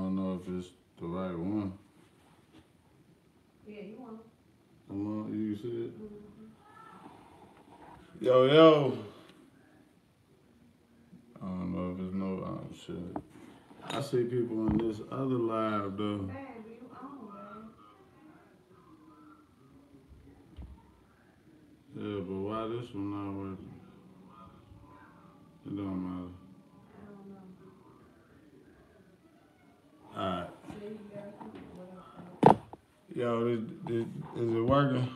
don't know if it's the right one. Yeah, you want it. Come on, you see it? Mm-hmm. Yo. I don't know if it's no shit. I see people in this other live though. Baby, you own, baby. Yeah, but why this one not working? It don't matter. I don't know. Alright. See, you got something. Yo, is it working?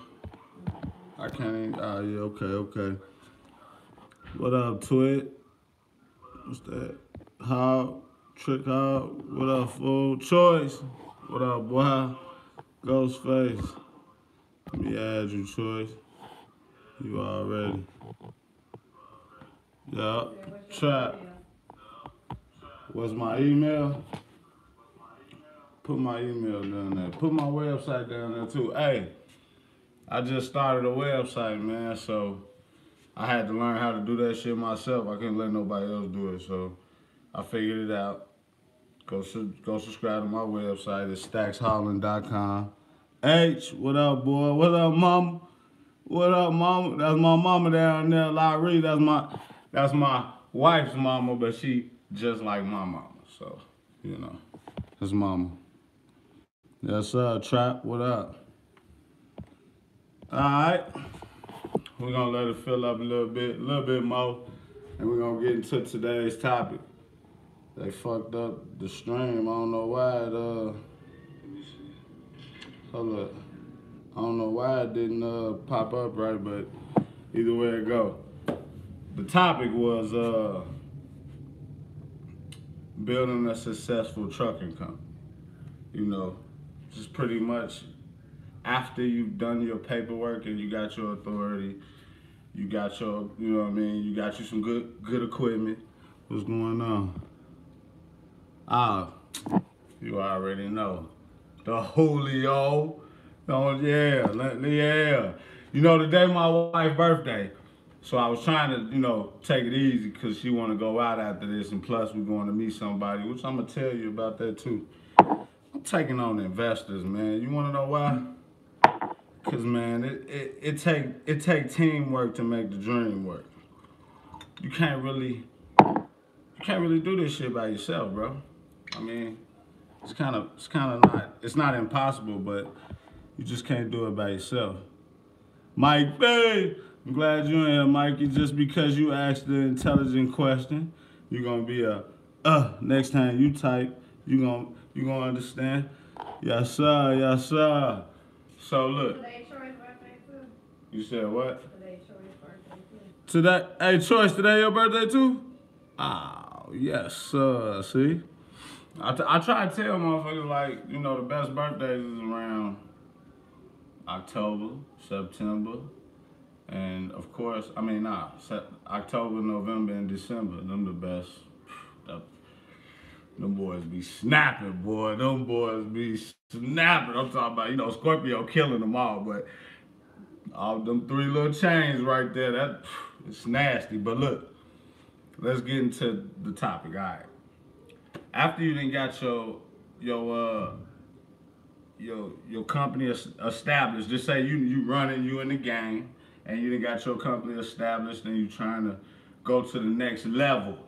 I can't even. Oh, yeah, okay. What up, Twit? What's that? Hog? Trick Hog? What up, fool? Choice? What up, boy? Ghostface? Let me add you, Choice. You already. Yup. Trap. What's my email? Put my email down there. Put my website down there too. Hey, I just started a website, man, so I had to learn how to do that shit myself. I couldn't let nobody else do it, so I figured it out. Go subscribe to my website. It's stacksholland.com. H, what up, boy? What up, mama? What up, mama? That's my mama down there, Larry. That's my wife's mama, but she just like my mama. So, you know, that's mama. Yes, sir. Trap, what up? All right. We're going to let it fill up a little bit more, and we're going to get into today's topic. They fucked up the stream. I don't know why it, hold up. I don't know why it didn't pop up right, but either way it go. The topic was building a successful trucking company. You know, just pretty much after you've done your paperwork and you got your authority, you got your, you know what I mean, you got you some good equipment. What's going on? You already know. The Julio. Oh, yeah. You know, today my wife's birthday. So I was trying to, you know, take it easy because she want to go out after this. And plus, we're going to meet somebody, which I'm going to tell you about that, too. I'm taking on investors, man. You want to know why? Because, man, it take teamwork to make the dream work. You can't really do this shit by yourself, bro. I mean, it's not impossible, but you just can't do it by yourself. Mike B, I'm glad you're in here, Mikey. Just because you asked the intelligent question, you're gonna be next time you type, you gonna understand. Yes, sir. So look. Today Troy's birthday too. You said what? Today Troy's birthday too. Today, hey, Choice, today your birthday too? Oh, yes, sir. See? I try to tell motherfuckers, like, you know, the best birthdays is around October, September, and of course, October, November, and December. Them the best. Them boys be snapping, boy. Them boys be snapping. I'm talking about, you know, Scorpio killing them all, but all them three little chains right there, it's nasty. But look, let's get into the topic, all right. After you done got your company established, just say you running, you in the game, and you done got your company established and you trying to go to the next level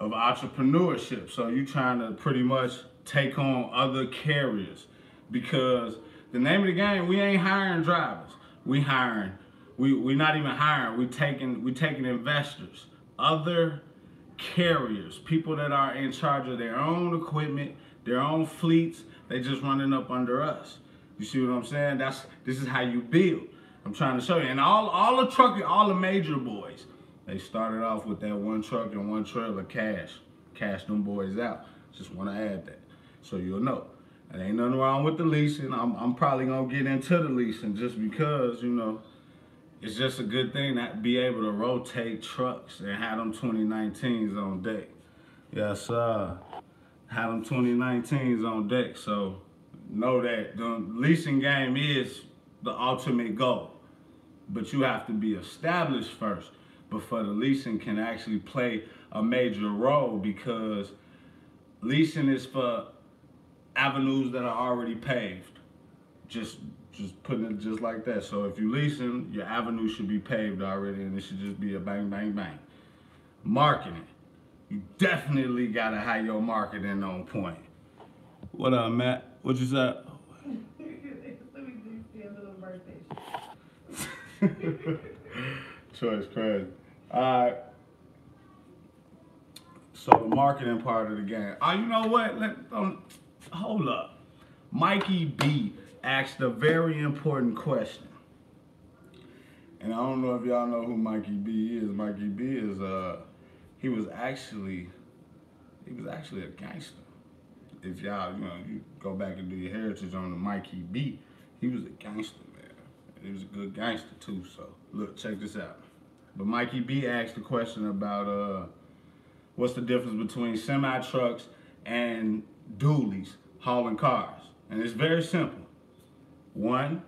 of entrepreneurship. So you trying to pretty much take on other carriers, because the name of the game, we ain't hiring drivers. We not even hiring, we taking investors, other carriers, people that are in charge of their own equipment, their own fleets. They just running up under us. You see what I'm saying? This is how you build. I'm trying to show you. And all the trucking, all the major boys, they started off with that one truck and one trailer, cash them boys out. Just want to add that so you'll know. And ain't nothing wrong with the leasing. I'm probably gonna get into the leasing just because, you know, it's just a good thing to be able to rotate trucks and have them 2019s on deck. Yes, sir. Have them 2019s on deck. So know that the leasing game is the ultimate goal. But you have to be established first before the leasing can actually play a major role, because leasing is for avenues that are already paved. Just putting it just like that. So if you leasing, your avenue should be paved already, and it should just be a bang, bang, bang. Marketing. You definitely gotta have your marketing on point. What up, Matt? What you said? Let me do see a little birthday. Choice crazy. Alright. So the marketing part of the game. Oh, you know what? Hold up. Mikey B asked a very important question. And I don't know if y'all know who Mikey B is. Mikey B is he was actually a gangster. If y'all, you go back and do your heritage on the Mikey B, he was a gangster, man. He was a good gangster too. So look, check this out. But Mikey B asked the question about what's the difference between semi trucks and dualies hauling cars, and it's very simple. One,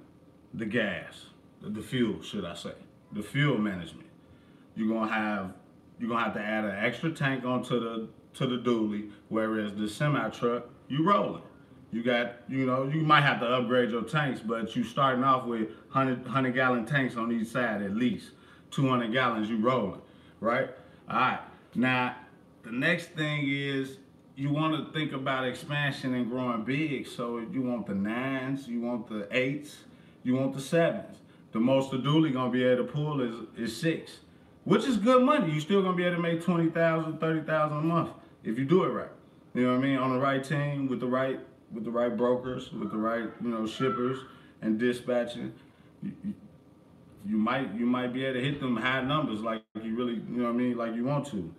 the gas, the fuel, should I say, the fuel management. You're gonna have to add an extra tank onto the dually, whereas the semi truck, you rolling. You got, you might have to upgrade your tanks, but you starting off with 100 gallon tanks on each side at least. 200 gallons you rolling, right? All right. Now, the next thing is you want to think about expansion and growing big. So you want the 9s, you want the 8s, you want the 7s. The most the dually gonna be able to pull is 6, which is good money. You still gonna be able to make 20,000, 30,000 a month if you do it right. You know what I mean? On the right team, with the right brokers, with the right shippers and dispatching. You might be able to hit them high numbers like you really, like you want to.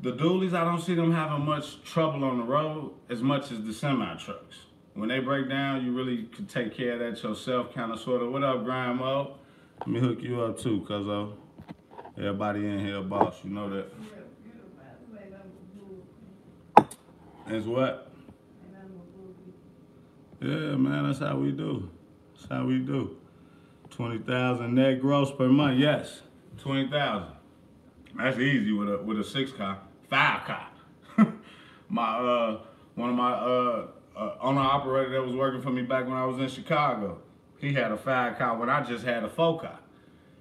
The dualies, I don't see them having much trouble on the road as much as the semi trucks. When they break down, you really can take care of that yourself, kind of, sort of. What up, Grind Mo? Let me hook you up too, cuz everybody in here, boss. You know that. It's what? Yeah, man, that's how we do. That's how we do. 20,000 net gross per month. Yes, 20,000. That's easy with a 6 car, 5 car. One of my owner operator that was working for me back when I was in Chicago, he had a 5 car when I just had a 4 car.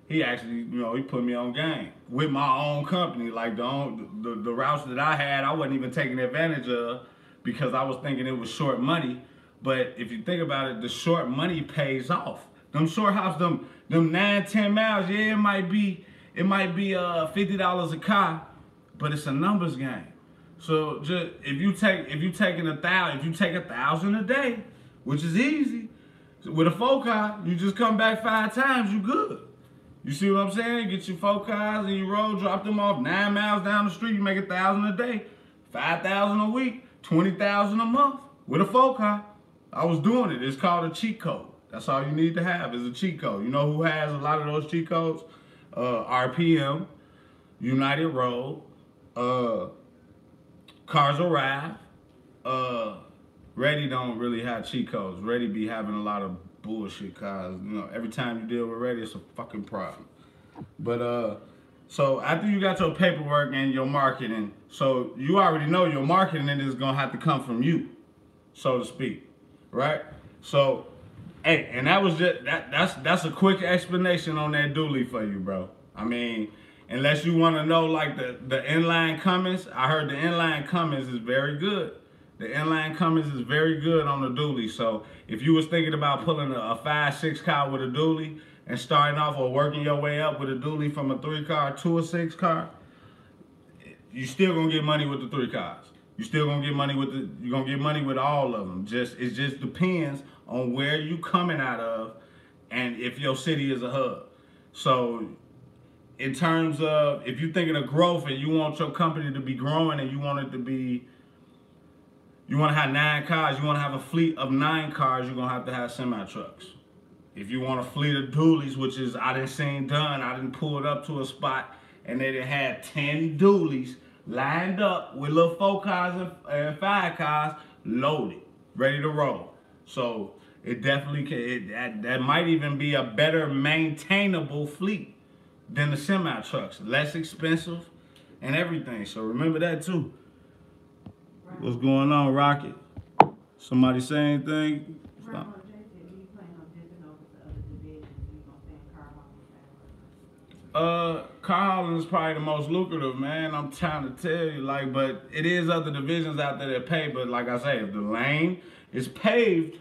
He actually, he put me on game with my own company. Like the routes that I had, I wasn't even taking advantage of because I was thinking it was short money. But if you think about it, the short money pays off. Them short house, them 9-10 miles, yeah, it might be $50 a car, but it's a numbers game. So just if you take 1,000 a day, which is easy, with a 4 car, you just come back 5 times, you good. You see what I'm saying? Get your 4 cars and you roll, drop them off 9 miles down the street, you make 1,000 a day, 5,000 a week, 20,000 a month with a 4 car. I was doing it. It's called a cheat code. That's all you need to have is a cheat code. You know who has a lot of those cheat codes? RPM, United Road, Cars Arrive. Ready don't really have cheat codes. Ready be having a lot of bullshit cars. Every time you deal with Ready, it's a fucking problem. But so after you got your paperwork and your marketing, so you already know your marketing is gonna have to come from you, so to speak, right? So, hey, and that was just that's a quick explanation on that dually for you, bro. I mean, unless you want to know like the inline Cummins, I heard the inline Cummins is very good. The inline Cummins is very good on the dually. So if you was thinking about pulling a 5-6 car with a dually and starting off or working your way up with a dually from a 3 car to a 6 car, you still gonna get money with the 3 cars. You still gonna get money you're gonna get money with all of them. It just depends on where you coming out of and if your city is a hub. So in terms of if you're thinking of growth and you want your company to be growing and you want it to be, you want to have 9 cars, you want to have a fleet of 9 cars, you're going to have semi trucks. If you want a fleet of dualies, which is I done seen done, I done pulled up to a spot and they done had 10 dualies lined up with little 4 cars and 5 cars loaded, ready to roll. So it definitely can, that might even be a better maintainable fleet than the semi trucks, less expensive and everything. So remember that too. What's going on, Rocket? Somebody say anything? Grandma Jay said, "Do you plan on dipping over to other divisions? You gonna stay in car hauling?" Car hauling is probably the most lucrative, man. I'm trying to tell you, like, but it is other divisions out there that pay. But like I say, if the lane is paved,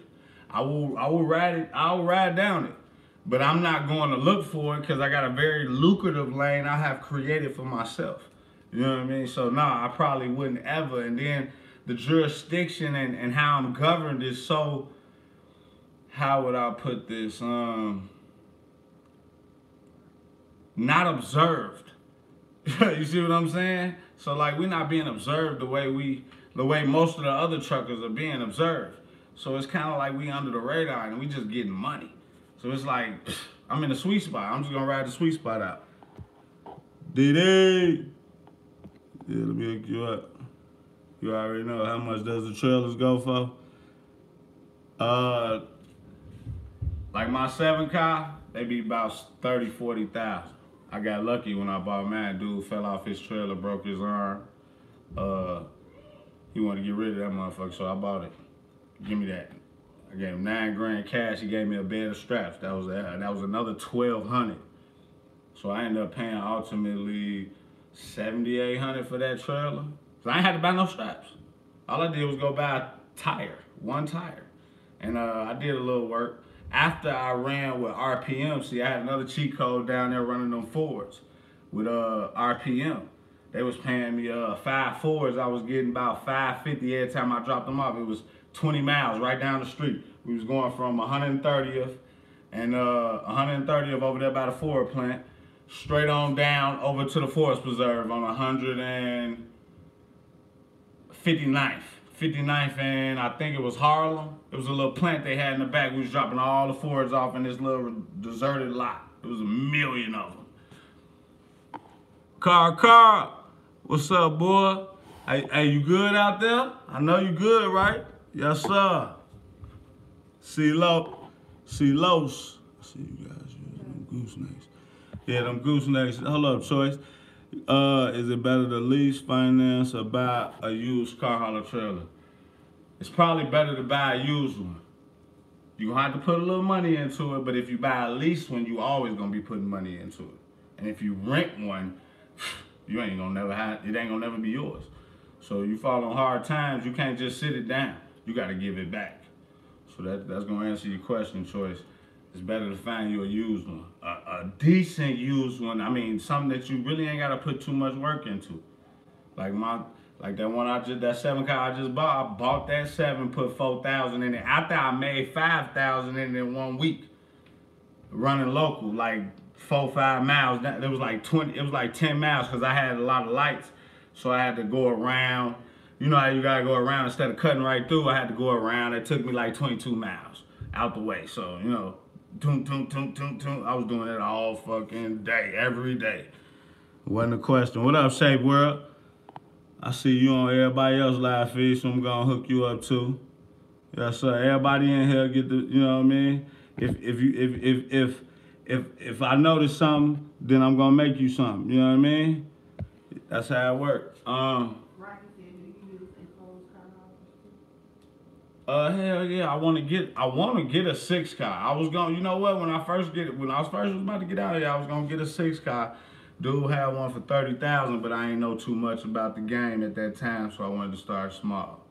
I will ride it. I'll ride down it. But I'm not going to look for it because I got a very lucrative lane I have created for myself. You know what I mean? So nah, I probably wouldn't ever. And then the jurisdiction and how I'm governed is so. How would I put this? Not observed. You see what I'm saying? So like we're not being observed the way most of the other truckers are being observed. So it's kind of like we under the radar and we just getting money. So it's like I'm in a sweet spot. I'm just gonna ride the sweet spot out. DD. Yeah, let me hook you up. You already know how much does the trailers go for? Like my 7 car, they be about 30, 40,000. I got lucky when I bought mine. Dude fell off his trailer, broke his arm. He wanted to get rid of that motherfucker, so I bought it. Give me that. I gave him 9 grand cash. He gave me a bed of straps. That was another 1,200. So I ended up paying ultimately 7,800 for that trailer. So I ain't had to buy no straps. All I did was go buy a tire, 1 tire, and I did a little work. After I ran with RPM, see, I had another cheat code down there running them Fords with RPM. They was paying me 5 Fords. I was getting about $5.50 every time I dropped them off. It was 20 miles right down the street. We was going from 130th and 130th over there by the Ford plant, straight on down over to the Forest Preserve on 159th. 59th and I think it was Harlem. It was a little plant they had in the back. We was dropping all the Fords off in this little deserted lot. It was 1,000,000 of them. Car, what's up, boy? Hey, you good out there? I know you good, right? Yes, sir. C-Los. I see you guys using them goosenecks. Yeah, them goosenecks. Hold up, Choice. Is it better to lease, finance, or buy a used car hauler trailer? It's probably better to buy a used one. You're going to have to put a little money into it, but if you buy a leased one, you always going to be putting money into it. And if you rent one, you ain't going to never have, it ain't going to never be yours. So you fall on hard times, you can't just sit it down. You got to give it back. So that's going to answer your question, Choice. It's better to find you a used one. A decent used one. I mean, something that you really ain't got to put too much work into. Like that 7 car I just bought. I bought that 7, put 4,000 in it. After I made 5,000 in it in 1 week. Running local, like 4, 5 miles. It was like 20, it was like 10 miles because I had a lot of lights. So I had to go around. You know how you gotta go around instead of cutting right through, I had to go around. It took me like 22 miles out the way. So, you know, I was doing it all fucking day, every day. Wasn't a question. What up, Shape World? I see you on everybody else live feed, so I'm gonna hook you up too. Yes, sir. Everybody in here get the, you know what I mean? If I notice something, then I'm gonna make you something. You know what I mean? That's how it works. Rocky said, "Do you use enclosed car haulers?" Hell yeah, I wanna get a 6 car. I was gonna, you know what? When I was about to get out of here, I was gonna get a 6 car. Dude had one for 30,000, but I ain't know too much about the game at that time, so I wanted to start small.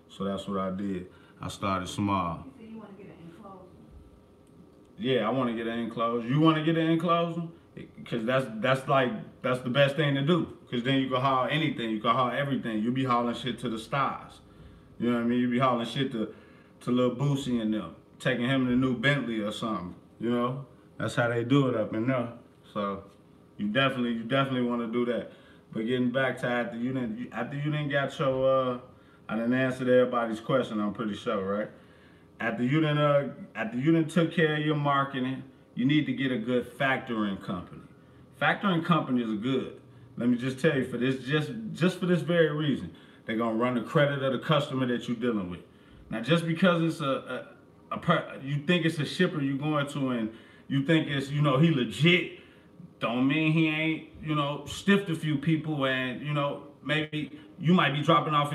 So that's what I did. I started small. You said you want to get an enclosed one? Yeah, I want to get an enclosed. You want to get an enclosed one? Because that's the best thing to do. Because then you can haul anything. You can haul everything. You be hauling shit to the stars. You know what I mean? You be hauling shit to Lil Boosie and them. Taking him in a new Bentley or something. You know? That's how they do it up in there. So you definitely want to do that. But getting back to after you didn't got your I didn't answer everybody's question, I'm pretty sure, right? After you done took care of your marketing, you need to get a good factoring company. Factoring companies are good. Let me just tell you, for this, just for this very reason, they're gonna run the credit of the customer that you're dealing with. Now, just because it's you think it's a shipper you going to, and you think it's, you know, he legit, don't mean he ain't, you know, stiffed a few people and, you know, maybe you might be dropping off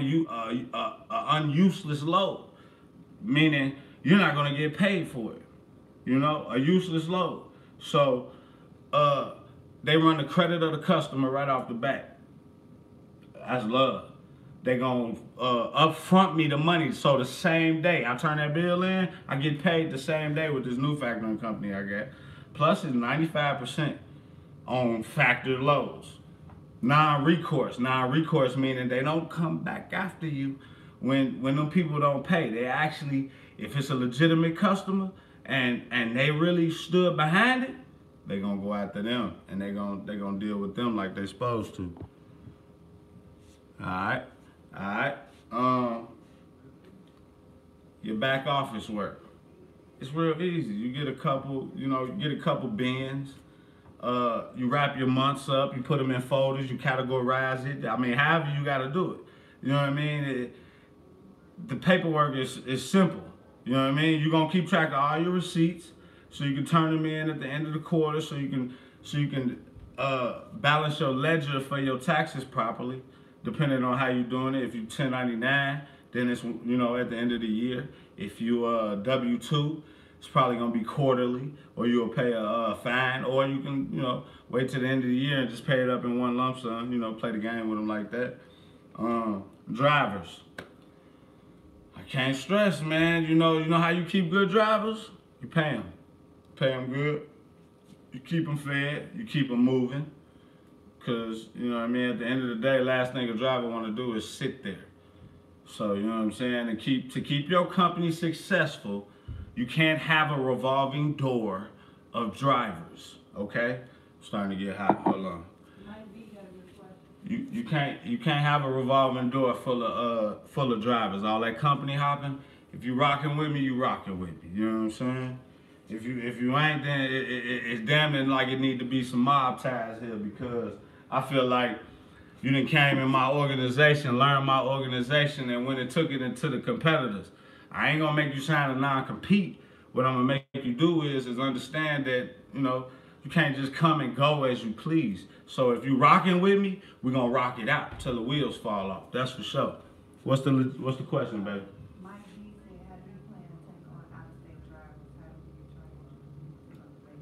unuseless load, meaning you're not gonna get paid for it. A useless load. So they run the credit of the customer right off the bat. That's love. They gonna upfront me the money, so the same day I turn that bill in, I get paid the same day with this new factoring company I got. Plus, it's 95% on factored loads. Non-recourse. Non-recourse meaning they don't come back after you when them people don't pay. They actually, if it's a legitimate customer and they really stood behind it, they gonna go after them and they gonna deal with them like they supposed to. All right. Your back office work. It's real easy. You get a couple bins. You wrap your months up. You put them in folders. You categorize it. I mean, however you got to do it. You know what I mean? The paperwork is simple. You know what I mean? You're gonna keep track of all your receipts, so you can turn them in at the end of the quarter, so you can balance your ledger for your taxes properly, depending on how you're doing it. If you 1099, then it's at the end of the year. If you W-2, it's probably gonna be quarterly, or you'll pay a fine, or you can wait till the end of the year and just pay it up in one lump sum. Play the game with them like that. Drivers. I can't stress, man. You know how you keep good drivers? You pay them. Pay them good. You keep them fed. You keep them moving. Because, at the end of the day, last thing a driver want to do is sit there. So, you know what I'm saying? And to keep your company successful, you can't have a revolving door of drivers, okay? I'm starting to get hot. Hold on. You can't have a revolving door full of drivers. All that company hopping. If you rocking with me, you rocking with me. You know what I'm saying? If you ain't, then it's damn it like it need to be some mob ties here, because I feel like you done came in my organization, learned my organization, and when it took it into the competitors. I ain't gonna make you sign a non-compete. What I'm gonna make you do is understand that, you can't just come and go as you please. So if you rocking with me, we're gonna rock it out till the wheels fall off. That's for sure. What's the question, baby? Mike B said, how do you plan to take on out-of-state drivers? How do you train?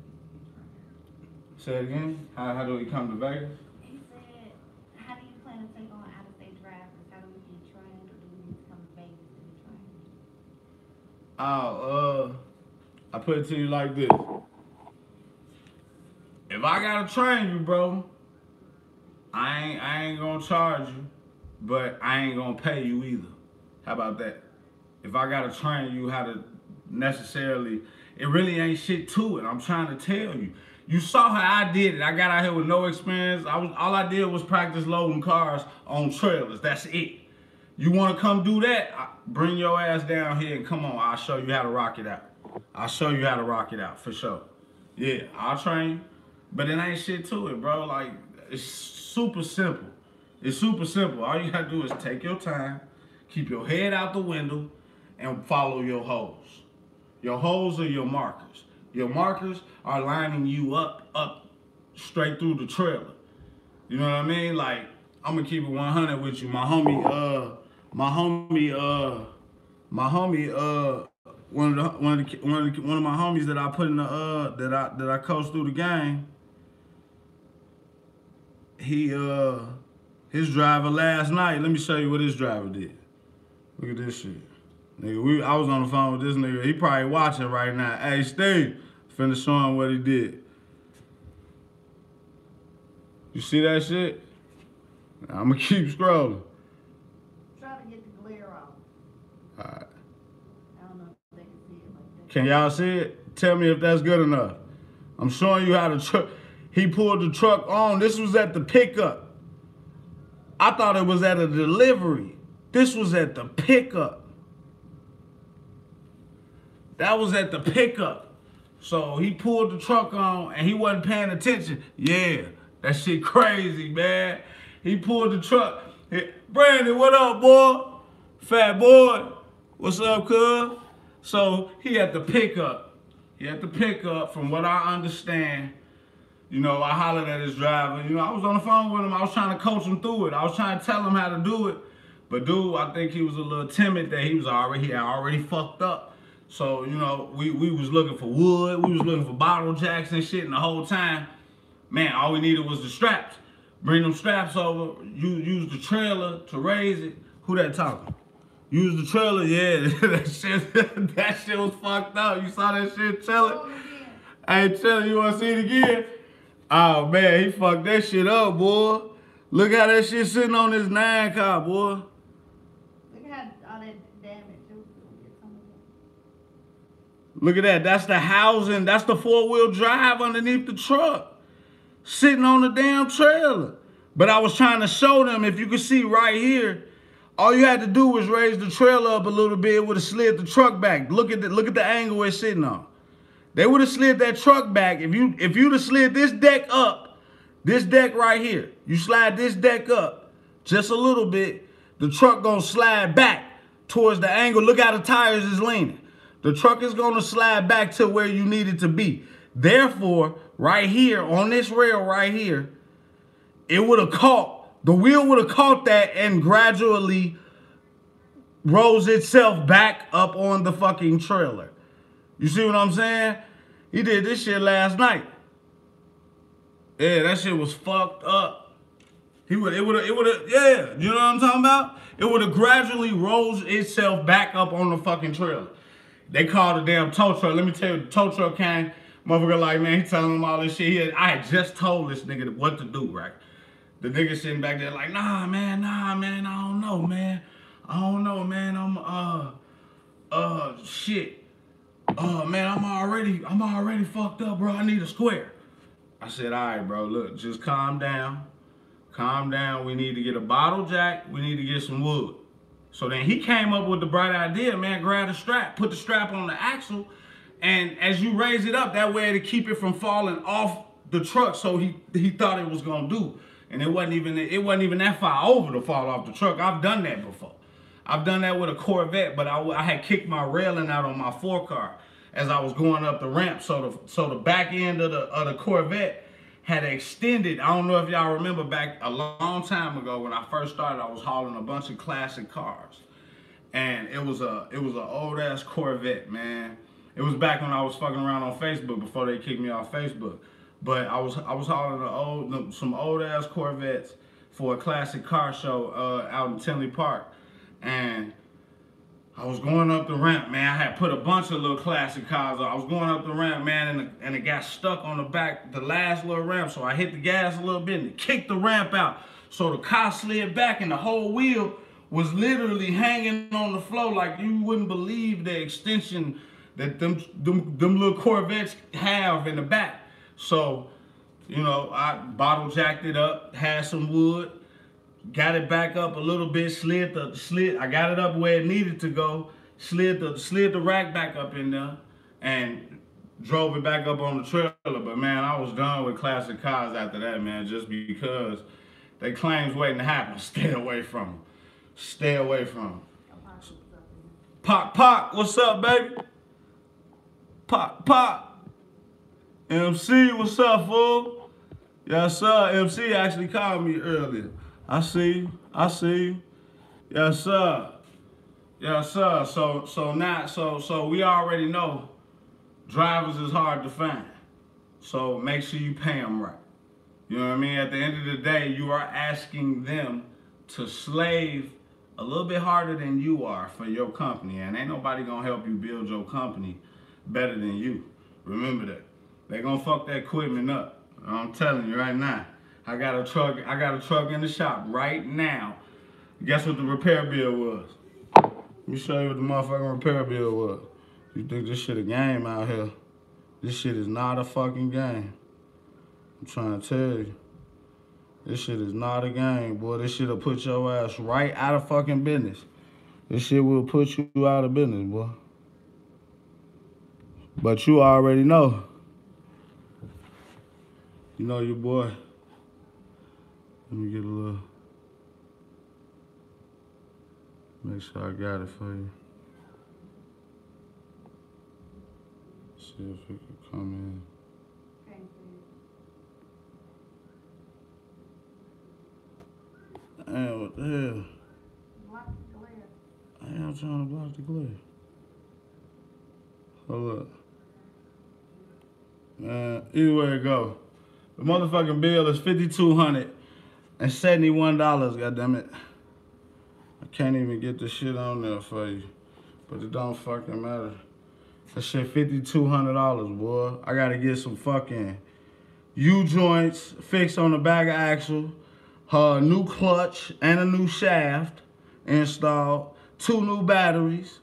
Say it again. How do we come to Vegas? He said, how do you plan to take on out-of-state drivers? How do we get trained, or do we need to come to Vegas to be trained? I put it to you like this. If I gotta train you, bro, I ain't gonna charge you, but I ain't gonna pay you either. How about that? If I gotta train you how to necessarily, it really ain't shit to it. I'm trying to tell you. You saw how I did it. I got out here with no experience. All I did was practice loading cars on trailers. That's it. You wanna come do that? Bring your ass down here and come on. I'll show you how to rock it out. I'll show you how to rock it out for sure. Yeah, I'll train you. But it ain't shit to it, bro. Like, it's super simple. It's super simple. All you gotta do is take your time, keep your head out the window, and follow your holes. Your holes are your markers. Your markers are lining you up straight through the trailer. You know what I mean? Like, I'm gonna keep it 100 with you. My homie, one of my homies that I put in the that I coached through the game. His driver last night. Let me show you what his driver did. Look at this shit, nigga. I was on the phone with this nigga. He probably watching right now. Hey, Steve, finna show him what he did. You see that shit? I'm gonna keep scrolling. Try to get the glare off. All right. I don't know if they can see it like that. Can y'all see it? Tell me if that's good enough. I'm showing you how to he pulled the truck on. This was at the pickup. I thought it was at a delivery. This was at the pickup. That was at the pickup. So he pulled the truck on and he wasn't paying attention. Yeah, that shit crazy, man. He pulled the truck. Hey, Brandon, what up, boy? Fat boy. What's up, cuz? So he had to pick up. He had to pick up, from what I understand, You know, I hollered at his driver. You know, I was on the phone with him. I was trying to coach him through it. I was trying to tell him how to do it. But dude, I think he was a little timid that he had already fucked up. So, you know, we was looking for wood. We was looking for bottle jacks and shit. And the whole time, man, all we needed was the straps. Bring them straps over. Use the trailer to raise it. Who that talking? Use the trailer, yeah. that shit was fucked up. You saw that shit, Chiller? Hey, Chiller, you wanna see it again? Oh man, he fucked that shit up, boy. Look how that shit sitting on this 9 car, boy. Look at all that damage. Look at that. That's the housing. That's the 4-wheel drive underneath the truck. Sitting on the damn trailer. But I was trying to show them, if you can see right here, all you had to do was raise the trailer up a little bit. It would have slid the truck back. Look at the angle it's sitting on. They would have slid that truck back. If you'd have slid this deck up, this deck right here, you slide this deck up just a little bit, the truck gonna slide back towards the angle. Look how the tires is leaning. The truck is gonna slide back to where you need it to be. Therefore, right here on this rail right here, it would have caught. The wheel would have caught that and gradually rose itself back up on the fucking trailer. You see what I'm saying? He did this shit last night. Yeah, that shit was fucked up. Yeah, you know what I'm talking about? It would have gradually rose itself back up on the fucking trailer. They called a damn tow truck. Let me tell you, the tow truck came. Motherfucker like, man, he telling them all this shit. I had just told this nigga what to do, right? The nigga sitting back there like, nah, man, I don't know, man. Shit. Man, I'm already fucked up, bro. I need a square. I said, all right, bro, look, just calm down. Calm down. We need to get a bottle jack. We need to get some wood. So then he came up with the bright idea, man, grab the strap, put the strap on the axle, and as you raise it up, that way to keep it from falling off the truck, so he thought it was gonna do. And it wasn't even that far over to fall off the truck. I've done that before. I've done that with a Corvette, but I had kicked my railing out on my 4-car as I was going up the ramp. So the back end of the Corvette had extended. I don't know if y'all remember back a long time ago when I first started, I was hauling a bunch of classic cars. And it was an old ass Corvette, man. It was back when I was fucking around on Facebook before they kicked me off Facebook. But I was hauling some old ass Corvettes for a classic car show out in Tinley Park, and I was going up the ramp, man. I had put a bunch of little classic cars on. I was going up the ramp, man, and it got stuck on the back, the last little ramp. So I hit the gas a little bit and it kicked the ramp out. So the car slid back and the whole wheel was literally hanging on the floor like you wouldn't believe the extension that them little Corvettes have in the back. So, you know, I bottle jacked it up, had some wood, got it back up a little bit, I got it up where it needed to go, slid the rack back up in there, and drove it back up on the trailer. But man, I was done with classic cars after that, man, just because they claims waiting to happen. Stay away from them. Stay away from them. Pop, what's up, baby? Pop. MC, what's up, fool? Yes, sir. MC actually called me earlier. I see you. Yes, sir. So we already know drivers is hard to find. So make sure you pay them right. You know what I mean? At the end of the day, you are asking them to slave a little bit harder than you are for your company, and ain't nobody gonna help you build your company better than you. Remember that. They gonna fuck that equipment up. I'm telling you right now. I got a truck in the shop right now. Guess what the repair bill was? Let me show you what the motherfucking repair bill was. You think this shit a game out here? This shit is not a fucking game. I'm trying to tell you. This shit is not a game, boy. This shit'll put your ass right out of fucking business. This shit will put you out of business, boy. But you already know. You know your boy. Let me get a little. Make sure I got it for you. See if it can come in. Man, what the hell? Block the glare. I am trying to block the glare. Hold up. Man, either way it go. The motherfucking bill is $5,271, goddammit. I can't even get the shit on there for you. But it don't fucking matter. That shit $5,200, boy. I gotta get some fucking U-joints fixed on the back axle, her new clutch and a new shaft installed, 2 new batteries,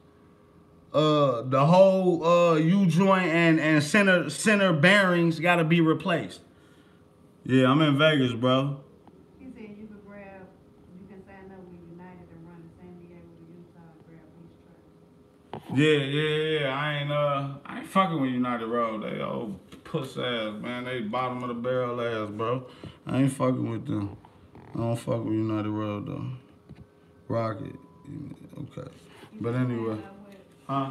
the whole U-joint and center bearings gotta be replaced. Yeah, I'm in Vegas, bro. He said you can sign up with United and run to San Diego to Utah and grab these trucks. Yeah. I ain't fucking with United Road. They old puss ass, man. They bottom of the barrel ass, bro. I ain't fucking with them. I don't fuck with United Road though. Rocket, okay. But anyway, huh?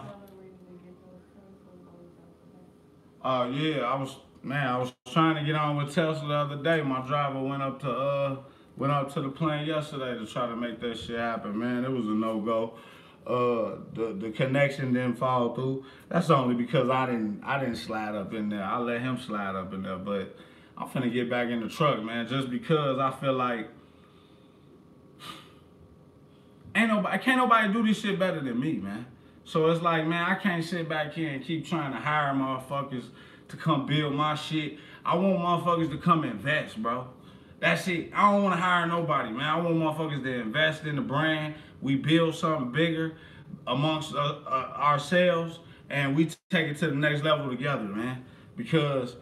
Yeah, I was trying to get on with Tesla the other day. My driver went up to the plant yesterday to try to make that shit happen. Man, it was a no-go. The connection didn't fall through. That's only because I didn't slide up in there. I let him slide up in there. But I'm finna get back in the truck, man, just because I feel like can't nobody do this shit better than me, man. So it's like, man, I can't sit back here and keep trying to hire motherfuckers to come build my shit. I want motherfuckers to come invest, bro. That's it. I don't want to hire nobody, man. I want motherfuckers to invest in the brand. We build something bigger amongst ourselves, and we take it to the next level together, man. Because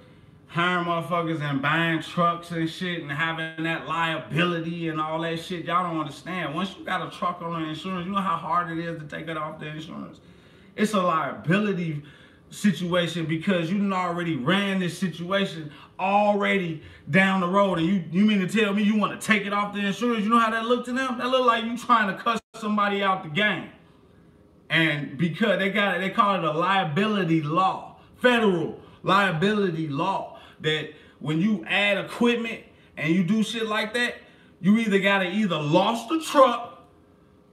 hiring motherfuckers and buying trucks and shit and having that liability and all that shit, y'all don't understand. Once you got a truck on the insurance, you know how hard it is to take it off the insurance. It's a liability situation because you done already ran this situation already down the road, and you mean to tell me you want to take it off the insurance? You know how that look to them? That look like you trying to cuss somebody out the game. And because they call it a liability law, federal liability law, that when you add equipment and you do shit like that, you either lost the truck,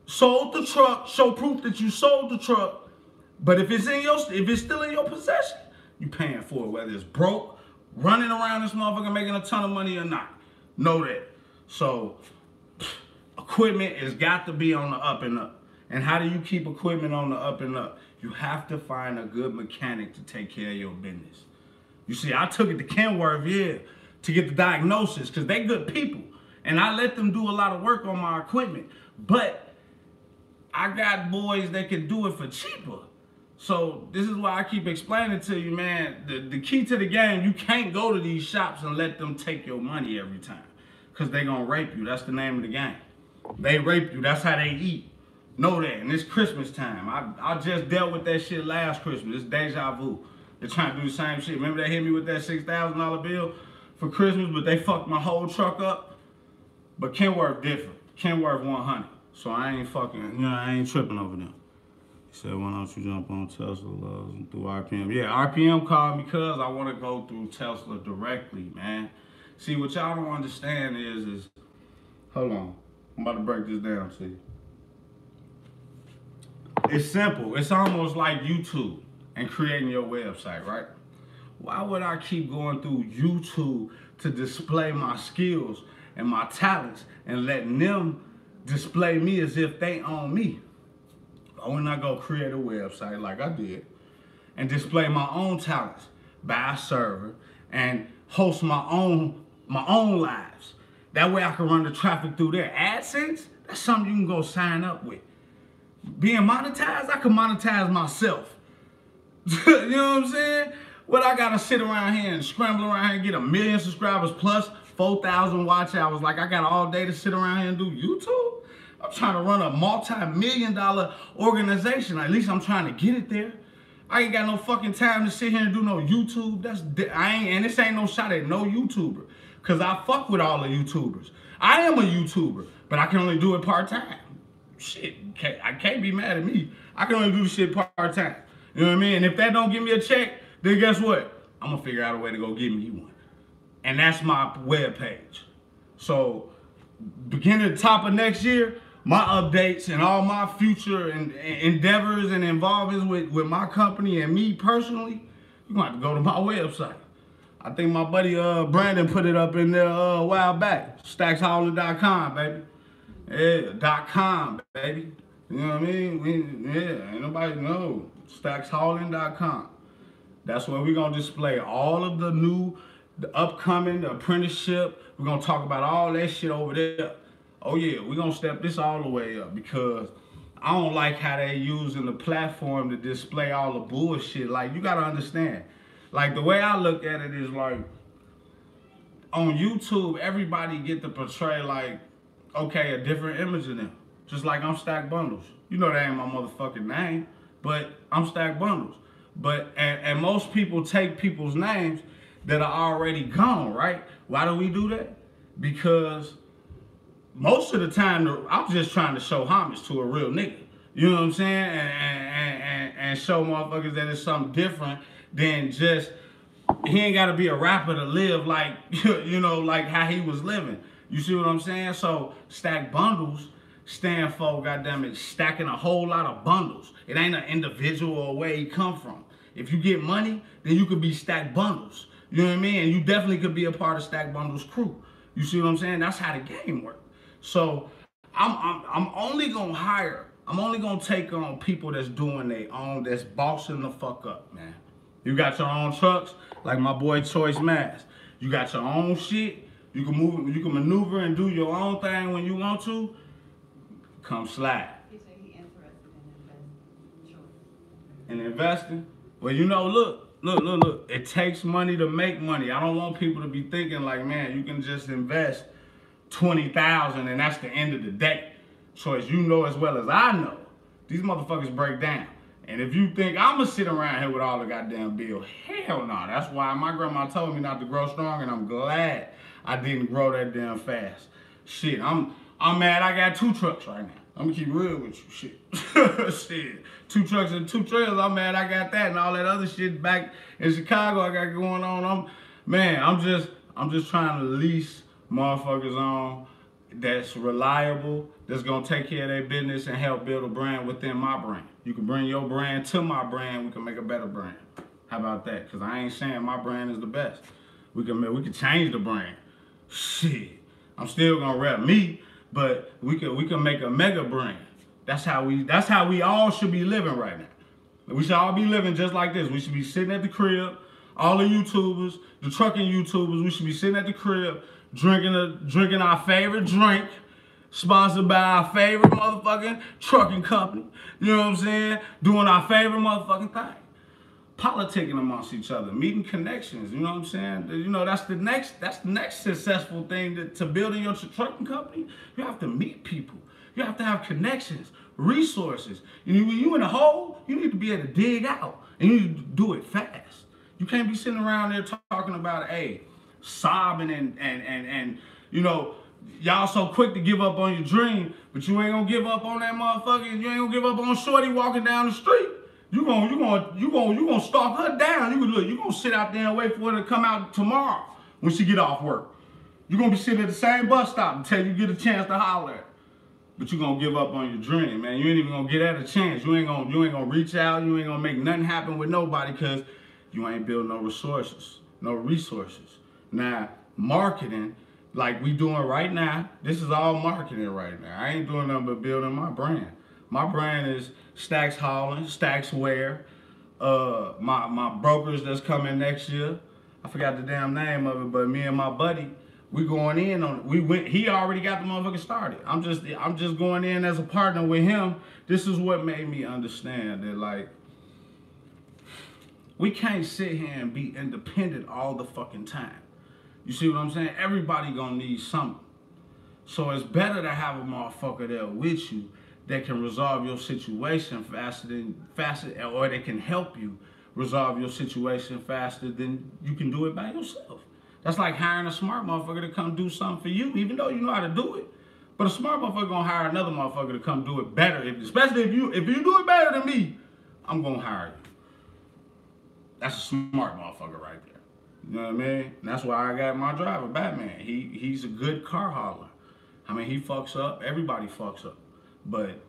sold the truck, show proof that you sold the truck, but if it's still in your possession, you paying for it, whether it's broke, running around this motherfucker making a ton of money or not. Know that. So equipment has got to be on the up and up. And how do you keep equipment on the up and up? You have to find a good mechanic to take care of your business. You see, I took it to Kenworth, to get the diagnosis, because they good people. And I let them do a lot of work on my equipment. But I got boys that can do it for cheaper. So this is why I keep explaining to you, man, the key to the game, you can't go to these shops and let them take your money every time. Because they going to rape you. That's the name of the game. They rape you. That's how they eat. Know that. And it's Christmas time. I just dealt with that shit last Christmas. It's deja vu. They're trying to do the same shit. Remember they hit me with that $6,000 bill for Christmas, but they fucked my whole truck up? But Kenworth different. Kenworth 100. So I ain't fucking, I ain't tripping over them. He said, why don't you jump on Tesla through RPM? Yeah, RPM called me because I want to go through Tesla directly, man. See, what y'all don't understand is, hold on. I'm about to break this down to you. It's simple. It's almost like YouTube and creating your website, right? Why would I keep going through YouTube to display my skills and my talents and letting them display me as if they own me? Why wouldn't I go create a website like I did and display my own talents, buy a server, and host my own lives? That way I can run the traffic through there. AdSense, that's something you can go sign up with. Being monetized, I can monetize myself. You know what I'm saying? What I gotta sit around here and scramble around here and get 1 million subscribers plus 4,000 watch hours like I got all day to sit around here and do YouTube? I'm trying to run a multi-million-dollar organization. At least I'm trying to get it there. I ain't got no fucking time to sit here and do no YouTube. And this ain't no shot at no YouTuber. Cause I fuck with all the YouTubers. I am a YouTuber, but I can only do it part-time. Shit, I can't be mad at me. I can only do the shit part-time. You know what I mean? And if that don't give me a check, then guess what? I'm gonna figure out a way to go give me one. And that's my webpage. So beginning of top of next year, my updates and all my future and endeavors and involvements with my company and me personally, you're gonna have to go to my website. I think my buddy Brandon put it up in there a while back. Stackshauling.com, baby. Yeah, .com, baby. You know what I mean? Yeah, ain't nobody know. Stackshauling.com. That's where we're gonna display all of the upcoming, the apprenticeship. We're gonna talk about all that shit over there. Oh yeah, we're gonna step this all the way up because I don't like how they using the platform to display all the bullshit. Like, you gotta understand. Like, the way I look at it is like, on YouTube, everybody get to portray like, okay, a different image of them. Just like I'm Stack Bundles. You know that ain't my motherfucking name, but I'm Stack Bundles. But, and most people take people's names that are already gone, right? Why do we do that? Because most of the time, I'm just trying to show homage to a real nigga. You know what I'm saying? And show motherfuckers that it's something different than just, he ain't got to be a rapper to live like, you know, like how he was living. You see what I'm saying? So Stack Bundles stand for, goddammit, stacking a whole lot of bundles. It ain't an individual or where he come from. If you get money, then you could be Stack Bundles. You know what I mean? And you definitely could be a part of Stack Bundles crew. You see what I'm saying? That's how the game works. So I'm only gonna hire, I'm only gonna take on people that's doing their own, that's bossing the fuck up, man. You got your own trucks, like my boy Choice Mass. You got your own shit. You can move, you can maneuver and do your own thing when you want to. Come slide. He said he interested in investing. And investing? Well, you know, look. It takes money to make money. I don't want people to be thinking like, man, you can just invest $20,000 and that's the end of the day. So as you know as well as I know, these motherfuckers break down. And if you think I'm gonna sit around here with all the goddamn bill, hell no. That's why my grandma told me not to grow strong, and I'm glad I didn't grow that damn fast. Shit, I'm mad I got 2 trucks right now. I'm gonna keep real with you, shit. Shit, 2 trucks and 2 trailers, I'm mad I got that and all that other shit back in Chicago I got going on. I'm just trying to lease motherfuckers on that's reliable, that's gonna take care of their business and help build a brand within my brand. You can bring your brand to my brand, we can make a better brand. How about that? Cause I ain't saying my brand is the best. We can change the brand. Shit, I'm still gonna rep me, but we can make a mega brand. That's how we all should be living right now. We should all be living just like this. We should be sitting at the crib, all the YouTubers, the trucking YouTubers, we should be sitting at the crib, drinking our favorite drink, sponsored by our favorite motherfucking trucking company. You know what I'm saying? Doing our favorite motherfucking thing. Politicking amongst each other, meeting connections, you know what I'm saying? You know, that's the next successful thing to building your trucking company. You have to meet people. You have to have connections, resources. When you in a hole, you need to be able to dig out, and you need to do it fast. You can't be sitting around there talking about, hey, sobbing and you know, y'all so quick to give up on your dream, but you ain't gonna give up on that motherfucker. You ain't gonna give up on Shorty walking down the street. You gonna stalk her down. You gonna sit out there and wait for her to come out tomorrow when she get off work. You gonna be sitting at the same bus stop until you get a chance to holler at her. But you gonna give up on your dream, man. You ain't even gonna get at a chance. You ain't gonna reach out. You ain't gonna make nothing happen with nobody because you ain't build no resources. Now, marketing, like we doing right now, this is all marketing right now. I ain't doing nothing but building my brand. My brand is Stacks Hauling, Stacks Wear. My brokers that's coming next year, I forgot the damn name of it, but me and my buddy, we going in on it. He already got the motherfucker started. I'm just going in as a partner with him. This is what made me understand that, like, we can't sit here and be independent all the fucking time. You see what I'm saying? Everybody gonna need something. So it's better to have a motherfucker there with you that can resolve your situation faster, or that can help you resolve your situation faster than you can do it by yourself. That's like hiring a smart motherfucker to come do something for you, even though you know how to do it. But a smart motherfucker gonna hire another motherfucker to come do it better. Especially if you do it better than me, I'm gonna hire you. That's a smart motherfucker right there. You know what I mean? And that's why I got my driver, Batman. He's a good car hauler. I mean, he fucks up. Everybody fucks up. But,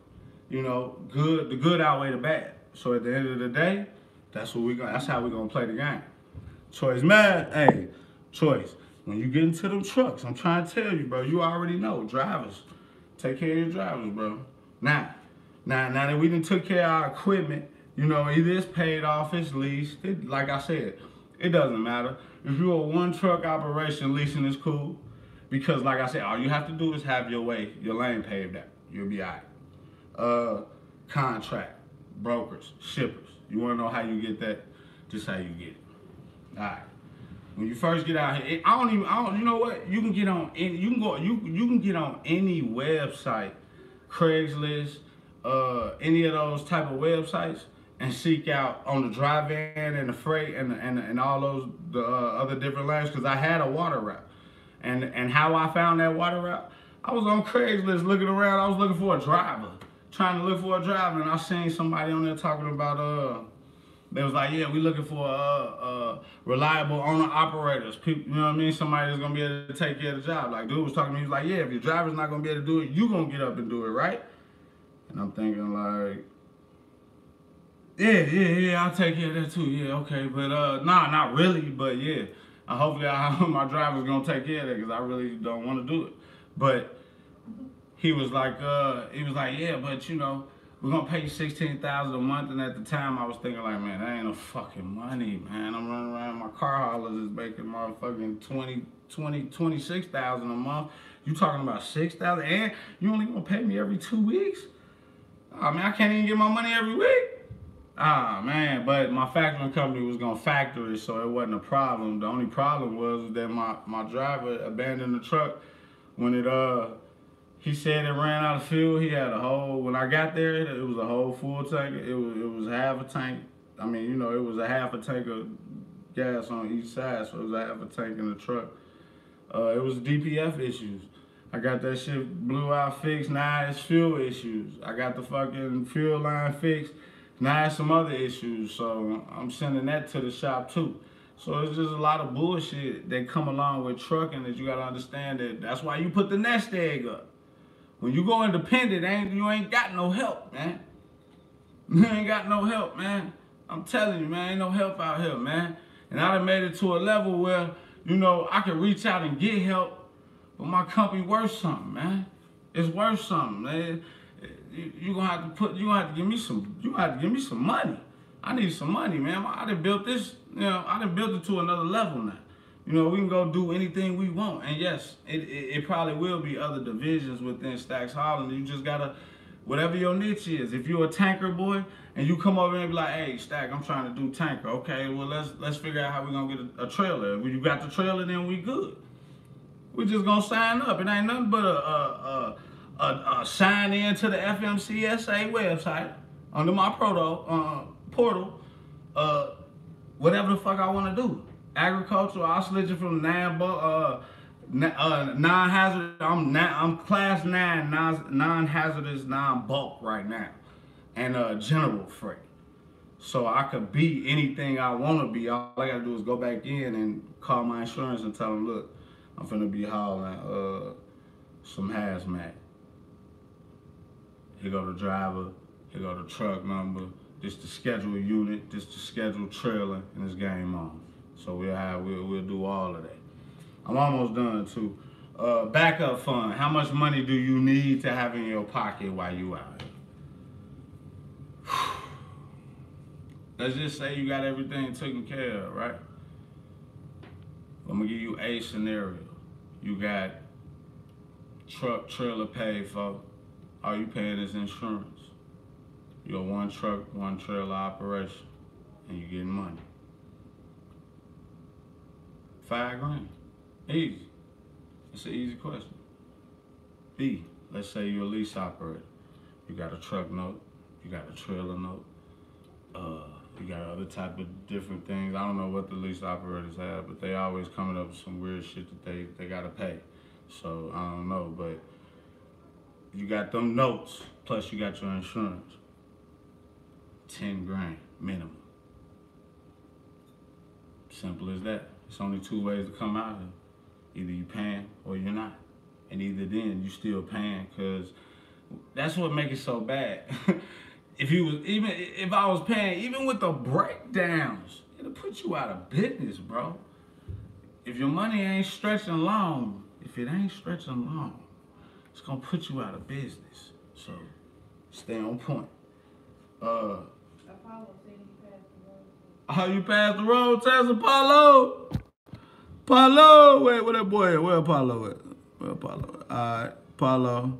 you know, the good outweigh the bad. So at the end of the day, that's how we're gonna play the game. Choice, man. Hey, Choice. When you get into them trucks, I'm trying to tell you, bro. You already know, drivers. Take care of your drivers, bro. Now that we done took care of our equipment, you know, either it's paid off, it's leased. Like I said, it doesn't matter. If you're a one truck operation, leasing is cool. Because like I said, all you have to do is have your lane paved out. You'll be all right. Contract, brokers, shippers. You wanna know how you get that? Just how you get it. All right. When you first get out here, you know what? You can get on any website, Craigslist, any of those type of websites, and seek out on the dry van and the freight and all those other different lanes. Because I had a water route, and how I found that water route, I was on Craigslist looking around. I was looking for a driver, trying to look for a driver, and I seen somebody on there talking about they was like, yeah, we looking for reliable owner operators. People, you know what I mean? Somebody that's gonna be able to take care of the job. Like, dude was talking to me, he was like, yeah, if your driver's not gonna be able to do it, you gonna get up and do it, right? And I'm thinking like, yeah, I'll take care of that too. Yeah, okay, but nah, not really, but yeah. Hopefully my driver's gonna take care of that because I really don't want to do it. But he was like, yeah, but you know, we're gonna pay you $16,000 a month, and at the time I was thinking like, man, that ain't no fucking money, man. I'm running around, my car haulers is making motherfucking 26,000 a month. You talking about 6,000, and you only gonna pay me every 2 weeks? Oh man, I can't even get my money every week. Ah man, but my factoring company was gonna factor it, so it wasn't a problem. The only problem was that my driver abandoned the truck when he said it ran out of fuel. He had a whole, when I got there, it was a whole full tank. It was half a tank. I mean, you know, it was a half a tank of gas on each side, so it was a half a tank in the truck. It was DPF issues. I got that shit blew out fixed. Now it's fuel issues. I got the fucking fuel line fixed. Now it's some other issues, so I'm sending that to the shop too. So it's just a lot of bullshit that come along with trucking that you gotta understand that's why you put the nest egg up. When you go independent, you ain't got no help, man. You ain't got no help, man. I'm telling you, man, ain't no help out here, man. And I done made it to a level where, you know, I can reach out and get help, but my company worth something, man. It's worth something, man. You gonna have to give me some money. I need some money, man. I done built this, you know, I done built it to another level now. You know, we can go do anything we want. And yes, it probably will be other divisions within Stacks Holland. You just gotta, whatever your niche is. If you're a tanker boy and you come over and be like, hey, Stack, I'm trying to do tanker. Okay, well, let's figure out how we're gonna get a trailer. When you got the trailer, then we good. We just gonna sign up. It ain't nothing but a sign in to the FMCSA website under my portal. Whatever the fuck I want to do. Agricultural, I'll switch it from non-hazardous. I'm class 9 non-hazardous, non-bulk right now, and general freight. So I could be anything I want to be. All I gotta do is go back in and call my insurance and tell them, look, I'm finna be hauling some hazmat. Here go the driver. Here go the truck number. This the schedule unit. This the schedule trailer, and it's game on. So we'll do all of that. I'm almost done too. Backup fund. How much money do you need to have in your pocket while you out here? Let's just say you got everything taken care of, right? I'm gonna give you a scenario. You got truck, trailer paid for. All you paying is insurance. You're a one truck, one trailer operation, and you getting money. $5 grand. Easy. It's an easy question. B, let's say you're a lease operator. You got a truck note, you got a trailer note, you got other type of different things. I don't know what the lease operators have, but they always coming up with some weird shit that they gotta pay. So I don't know, but you got them notes, plus you got your insurance. 10 grand minimum. Simple as that. It's only two ways to come out here. Either you paying or you're not. And either then you still paying, cause that's what make it so bad. If I was paying, even with the breakdowns, it'll put you out of business, bro. If your money ain't stretching long, if it ain't stretching long, it's gonna put you out of business. So stay on point. Apollo said he passed the road. How you pass the road test, Apollo? Apollo, where that boy at? Where Apollo at? Where Apollo at? Alright, Apollo.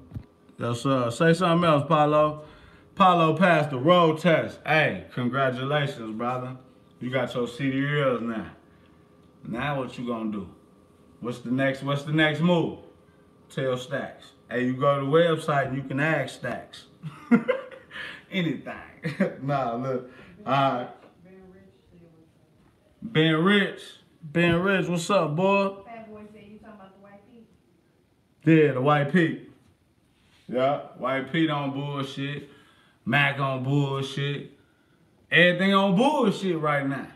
Yes, sir. Say something else, Apollo. Apollo passed the road test. Hey, congratulations, brother. You got your CDLs now. Now what you gonna do? What's the next move? Tell Stacks. Hey, you go to the website and you can ask Stacks. Anything. Nah, look. Alright. Ben Rich. Ben Rich, what's up, boy? Fat boy said you talking about the white people. Yeah, the White Pete. Yeah, White Pete on bullshit. Mac on bullshit. Everything on bullshit right now.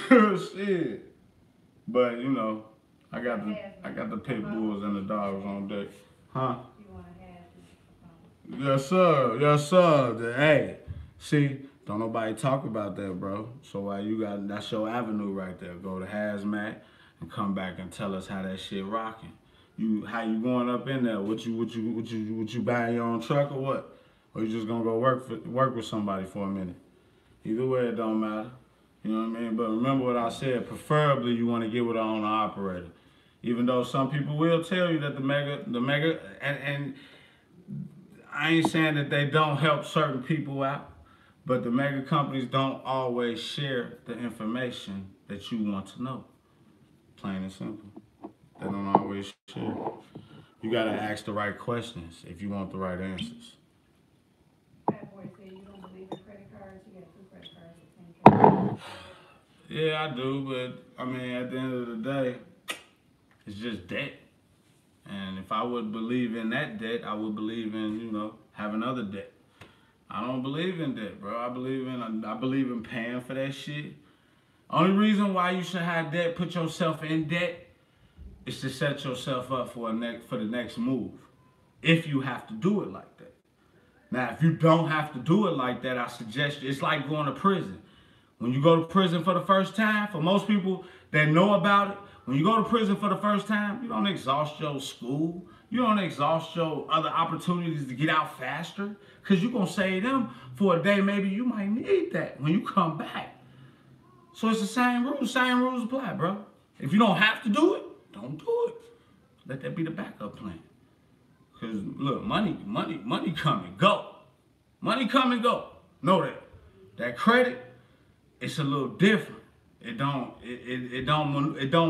Shit. But you know, I got the pit bulls and the dogs on deck. Huh? You want to have this? Yes, sir. Yes, sir. Hey, see, don't nobody talk about that, bro. So why that's your avenue right there. Go to Hazmat and come back and tell us how that shit rocking. How you going up in there? What you buying your own truck or what? Or you just gonna go work with somebody for a minute? Either way, it don't matter. You know what I mean? But remember what I said. Preferably, you want to get with an owner operator. Even though some people will tell you that the mega, and I ain't saying that they don't help certain people out, but the mega companies don't always share the information that you want to know. Plain and simple. They don't always share. You gotta ask the right questions if you want the right answers. Fat boy said you don't believe in credit cards. You got 2 credit cards at the same time. Yeah, I do, but I mean, at the end of the day, it's just debt. And if I would believe in that debt, I would believe in, having other debt. I don't believe in debt, bro. I believe in paying for that shit. Only reason why you should have debt, put yourself in debt, is to set yourself up for the next move. If you have to do it like that. Now, if you don't have to do it like that, I suggest it's like going to prison. When you go to prison for the first time, for most people that know about it, when you go to prison for the first time, you don't exhaust your school. You don't exhaust your other opportunities to get out faster, because you're going to save them for a day. Maybe you might need that when you come back. So it's the same rules. Same rules apply, bro. If you don't have to do it, don't do it. Let that be the backup plan. Because, look, money come and go. Money come and go. Know that. That credit, it's a little different. It don't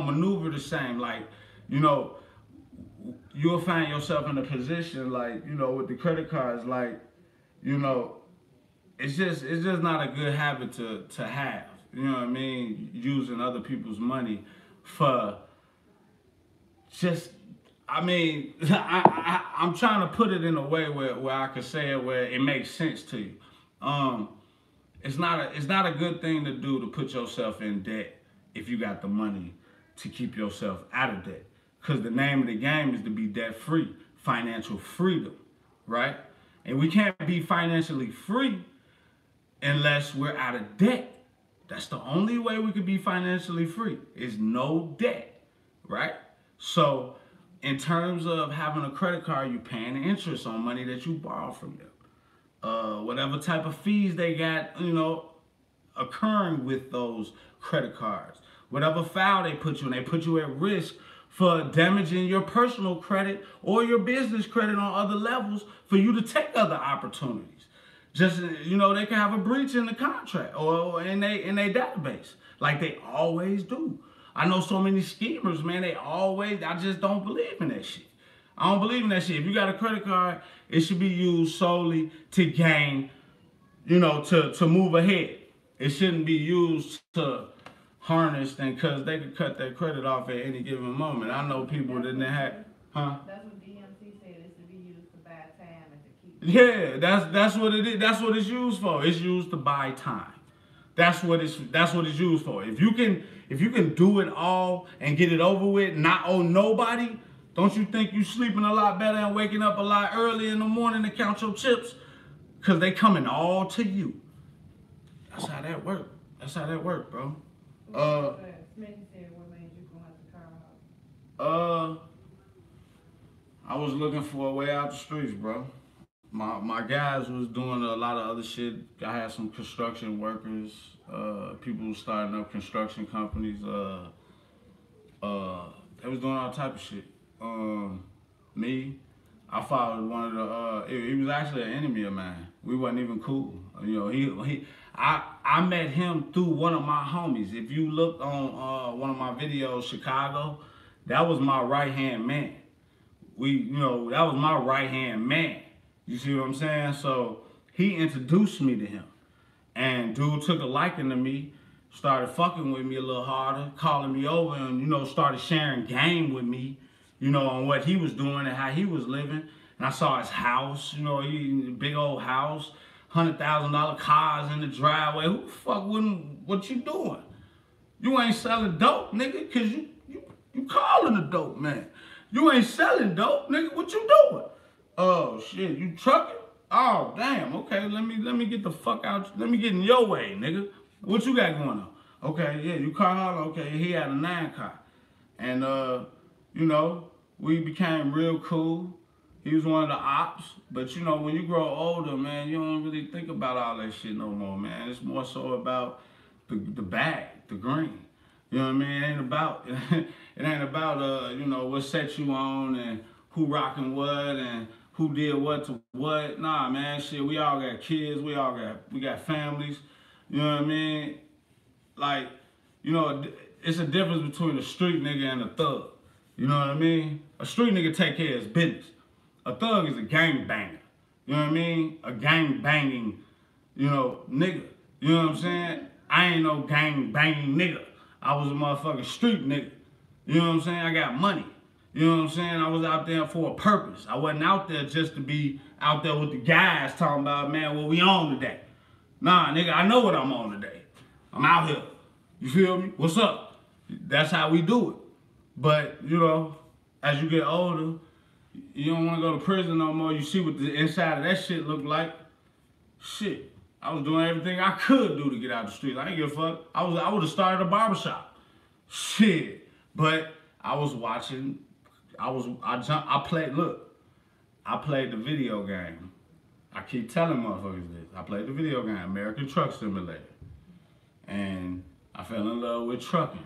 maneuver the same. Like, you'll find yourself in a position like, with the credit cards, like, it's just not a good habit to have. You know what I mean? Using other people's money for just, I'm trying to put it in a way where I could say it where it makes sense to you. It's not a good thing to do to put yourself in debt if you got the money to keep yourself out of debt. Because the name of the game is to be debt free, financial freedom, right? And we can't be financially free unless we're out of debt. That's the only way we could be financially free, is no debt, right? So in terms of having a credit card, you're paying interest on money that you borrow from them. Whatever type of fees they got, occurring with those credit cards. Whatever foul they put you in, they put you at risk for damaging your personal credit or your business credit on other levels for you to take other opportunities. Just, they can have a breach in the contract or in their database, like they always do. I know so many schemers, man, I just don't believe in that shit. I don't believe in that shit. If you got a credit card, it should be used solely to gain, to move ahead. It shouldn't be used to harness, and because they could cut their credit off at any given moment. I know people that didn't have, huh? That's what DMC said. It's to be used to buy time and to keep. Yeah, that's what it is. That's what it's used for. It's used to buy time. That's what it's used for. If you can do it all and get it over with, not owe nobody, Don't you think you sleeping a lot better and waking up a lot early in the morning to count your chips? Because they coming all to you. That's how that work. That's how that work, bro. Smitty said, what made you go out the car house? I was looking for a way out the streets, bro. My guys was doing a lot of other shit. I had some construction workers, people starting up construction companies. They was doing all type of shit. Me, I followed one of the. He was actually an enemy of mine. We wasn't even cool. You know, I met him through one of my homies. If you look on one of my videos, Chicago, that was my right hand man. That was my right hand man. You see what I'm saying? So he introduced me to him. And dude took a liking to me, started fucking with me a little harder, calling me over and, started sharing game with me, on what he was doing and how he was living. And I saw his house, big old house, $100,000 cars in the driveway. Who the fuck wouldn't, what you doing? You ain't selling dope, nigga, cause you calling a dope man. You ain't selling dope, nigga, what you doing? Oh shit, you trucking? Oh damn, okay, let me get the fuck out, let me get in your way, nigga. What you got going on? Okay, yeah, you car, okay, he had a 9 car. And we became real cool. He was one of the ops, but when you grow older, man, you don't really think about all that shit no more, man. It's more so about the bag, the green. You know what I mean? It ain't about what set you on and who rocking what and who did what to what. Nah, man, shit, we all got kids, we got families. You know what I mean? Like, it's a difference between a street nigga and a thug. You know what I mean? A street nigga take care of his business. A thug is a gang banger. You know what I mean? A gang banging, nigga. You know what I'm saying? I ain't no gang banging nigga. I was a motherfucking street nigga. You know what I'm saying? I got money. You know what I'm saying? I was out there for a purpose. I wasn't out there just to be out there with the guys talking about, man, what we on today. Nah, nigga, I know what I'm on today. I'm out here. You feel me? What's up? That's how we do it. But, as you get older, you don't want to go to prison no more. You see what the inside of that shit look like. Shit. I was doing everything I could do to get out the street. I ain't give a fuck. I would have started a barbershop. Shit. But I was watching, I played the video game. I keep telling motherfuckers this. I played the video game, American Truck Simulator. And I fell in love with trucking.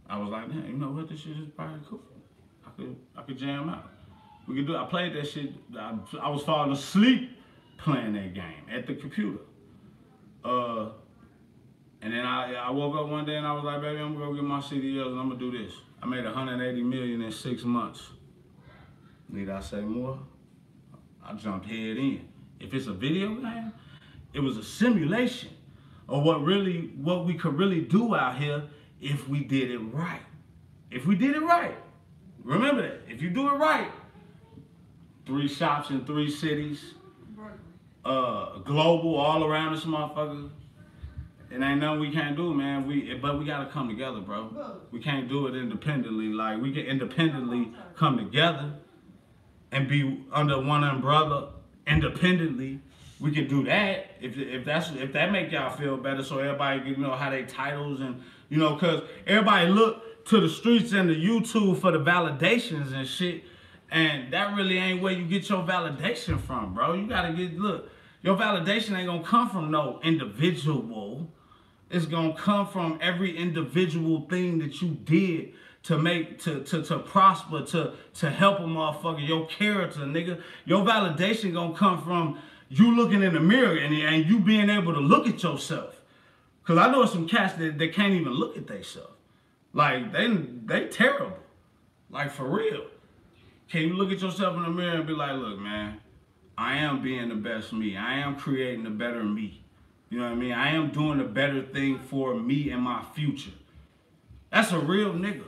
I was like, man, you know what? This shit is probably cool. I could jam out. We could do. I played that shit. I was falling asleep playing that game at the computer. And then I woke up one day and I was like, baby, I'm gonna go get my CDLs and I'm gonna do this. I made $180 million in 6 months. Need I say more? I jumped head in. If it's a video game, it was a simulation of what we could really do out here if we did it right. If we did it right. Remember that. If you do it right, 3 shops in 3 cities, global, all around this motherfucker. It ain't nothing we can't do, man. But we gotta come together, bro. We can't do it independently. Like, we can independently come together and be under one umbrella independently. We can do that if that make y'all feel better, so everybody can how they titles and cause everybody look to the streets and the YouTube for the validations and shit, and that really ain't where you get your validation from, bro. You gotta your validation ain't gonna come from no individual. It's gonna come from every individual thing that you did to make to prosper, to help a motherfucker, your character, nigga. Your validation gonna come from you looking in the mirror and you being able to look at yourself. Cause I know some cats that can't even look at themselves. Like they terrible. Like for real. Can you look at yourself in the mirror and be like, look, man, I am being the best me. I am creating the better me. You know what I mean? I am doing the better thing for me and my future. That's a real nigga.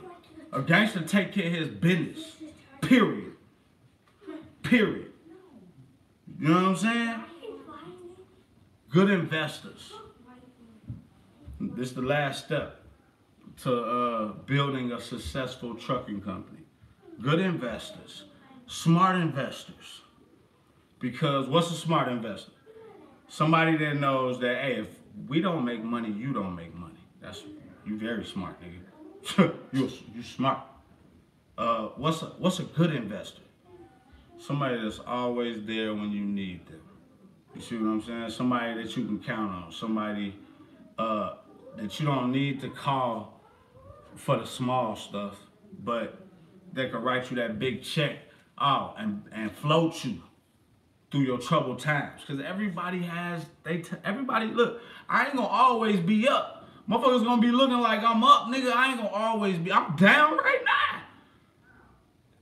A gangster take care of his business. Period. Period. You know what I'm saying? Good investors. This is the last step to building a successful trucking company. good investors, smart investors. Because what's a smart investor? Somebody that knows that, hey, if we don't make money, you don't make money. That's you very smart, nigga. you smart. What's a good investor? Somebody that's always there when you need them. You see what I'm saying? Somebody that you can count on. Somebody that you don't need to call for the small stuff, but they can write you that big check out and float you through your troubled times. Cause everybody has everybody look, I ain't gonna always be up. Motherfuckers gonna be looking like I'm up, nigga. I ain't gonna always be. I'm down right now.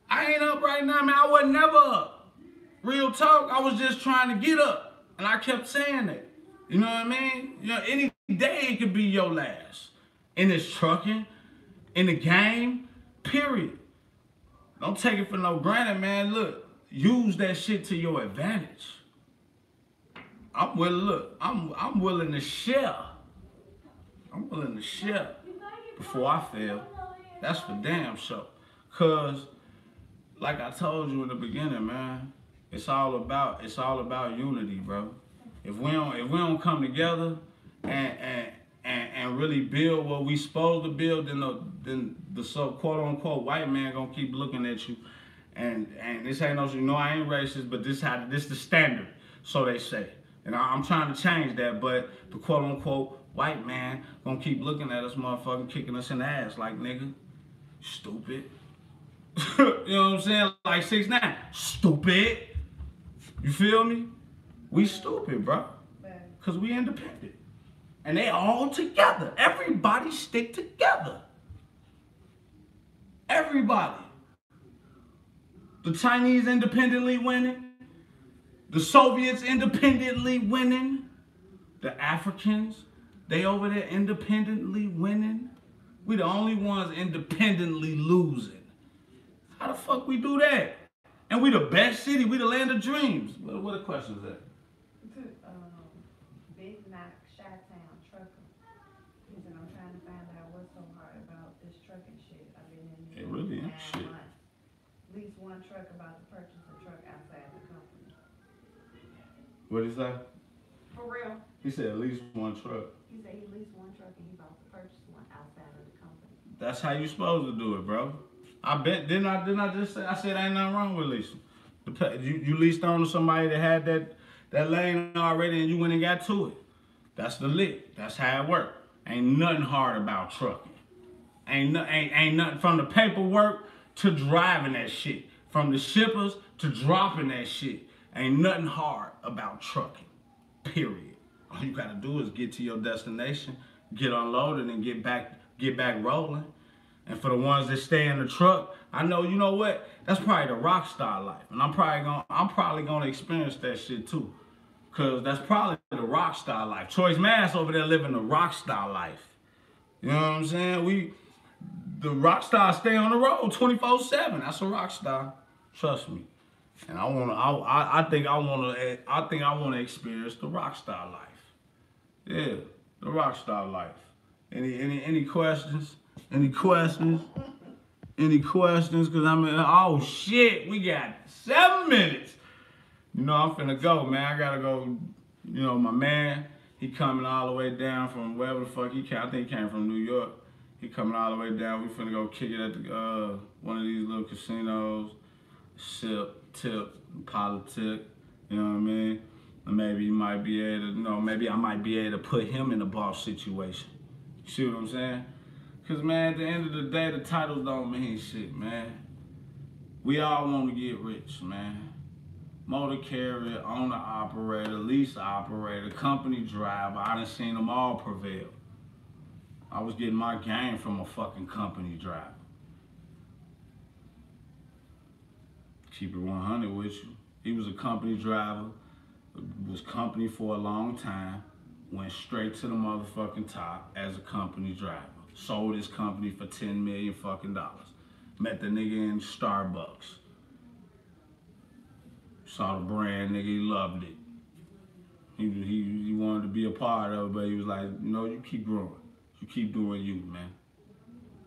I ain't up right now, man. I wasn't never up. Real talk, I was just trying to get up. And I kept saying that. You know what I mean? You know, any day it could be your last. In this trucking, in the game, period. Don't take it for no granted, man. Look, use that shit to your advantage. I'm willing to share. I'm willing to share before I fail. That's for damn sure. Cause like I told you in the beginning, man, it's all about unity, bro. If we don't come together and really build what we supposed to build, then the so quote unquote white man gonna keep looking at you. And this ain't no, you know, I ain't racist, but this the standard, so they say. And I'm trying to change that, but the quote unquote white man gonna keep looking at us, motherfucking kicking us in the ass like, nigga, stupid. You know what I'm saying? Like 6ix9ine, stupid. You feel me? We stupid, bro. Cause we independent. And they all together. Everybody stick together. Everybody. The Chinese independently winning. The Soviets independently winning. The Africans, they over there independently winning. We the only ones independently losing. How the fuck we do that? And we the best city. We the land of dreams. What the questions at? Big Knock, Chi-Town, trucker. He said, I'm trying to find out what's so hard about this trucking shit. I've been in here It really ain't 9 shit. months. At least one truck about to purchase a truck outside the company. What did he say? For real? He said at least one truck. He said he leased one truck and he about to purchase one outside of the company. That's how you supposed to do it, bro. I bet, didn't I just say, I said ain't nothing wrong with leasing. You leased on to somebody that had that lane already and you went and got to it. That's the lick. That's how it works. Ain't nothing hard about trucking. Ain't nothing from the paperwork to driving that shit. From the shippers to dropping that shit. Ain't nothing hard about trucking. Period. All you gotta do is get to your destination, get unloaded, and get back rolling. And for the ones that stay in the truck, I know, you know what? That's probably the rock star life. And I'm probably gonna experience that shit too. Cause that's probably the rock star life. Choice Mass over there living the rock star life. You know what I'm saying? The rock stars stay on the road 24/7. That's a rock star. Trust me. And I think I wanna experience the rock star life. Yeah, the rock star life. Any questions? Any questions? Any questions? Cause oh shit, we got 7 minutes. You know, I'm finna go, man. I gotta go, you know, my man, he coming all the way down from wherever the fuck he came. I think he came from New York. He coming all the way down. We finna go kick it at the one of these little casinos. Sip, tip, politic, you know what I mean? And maybe you might be able to, you know, maybe I might be able to put him in a boss situation. You see what I'm saying? Cause man, at the end of the day, the titles don't mean shit, man. We all want to get rich, man. Motor carrier, owner operator, lease operator, company driver, I done seen them all prevail. I was getting my game from a fucking company driver. Keep it 100 with you. He was a company driver, was company for a long time, went straight to the motherfucking top as a company driver. Sold his company for $10 million fucking dollars. Met the nigga in Starbucks. Saw the brand, nigga, he loved it. He wanted to be a part of it, but he was like, no, you keep growing. You keep doing you, man.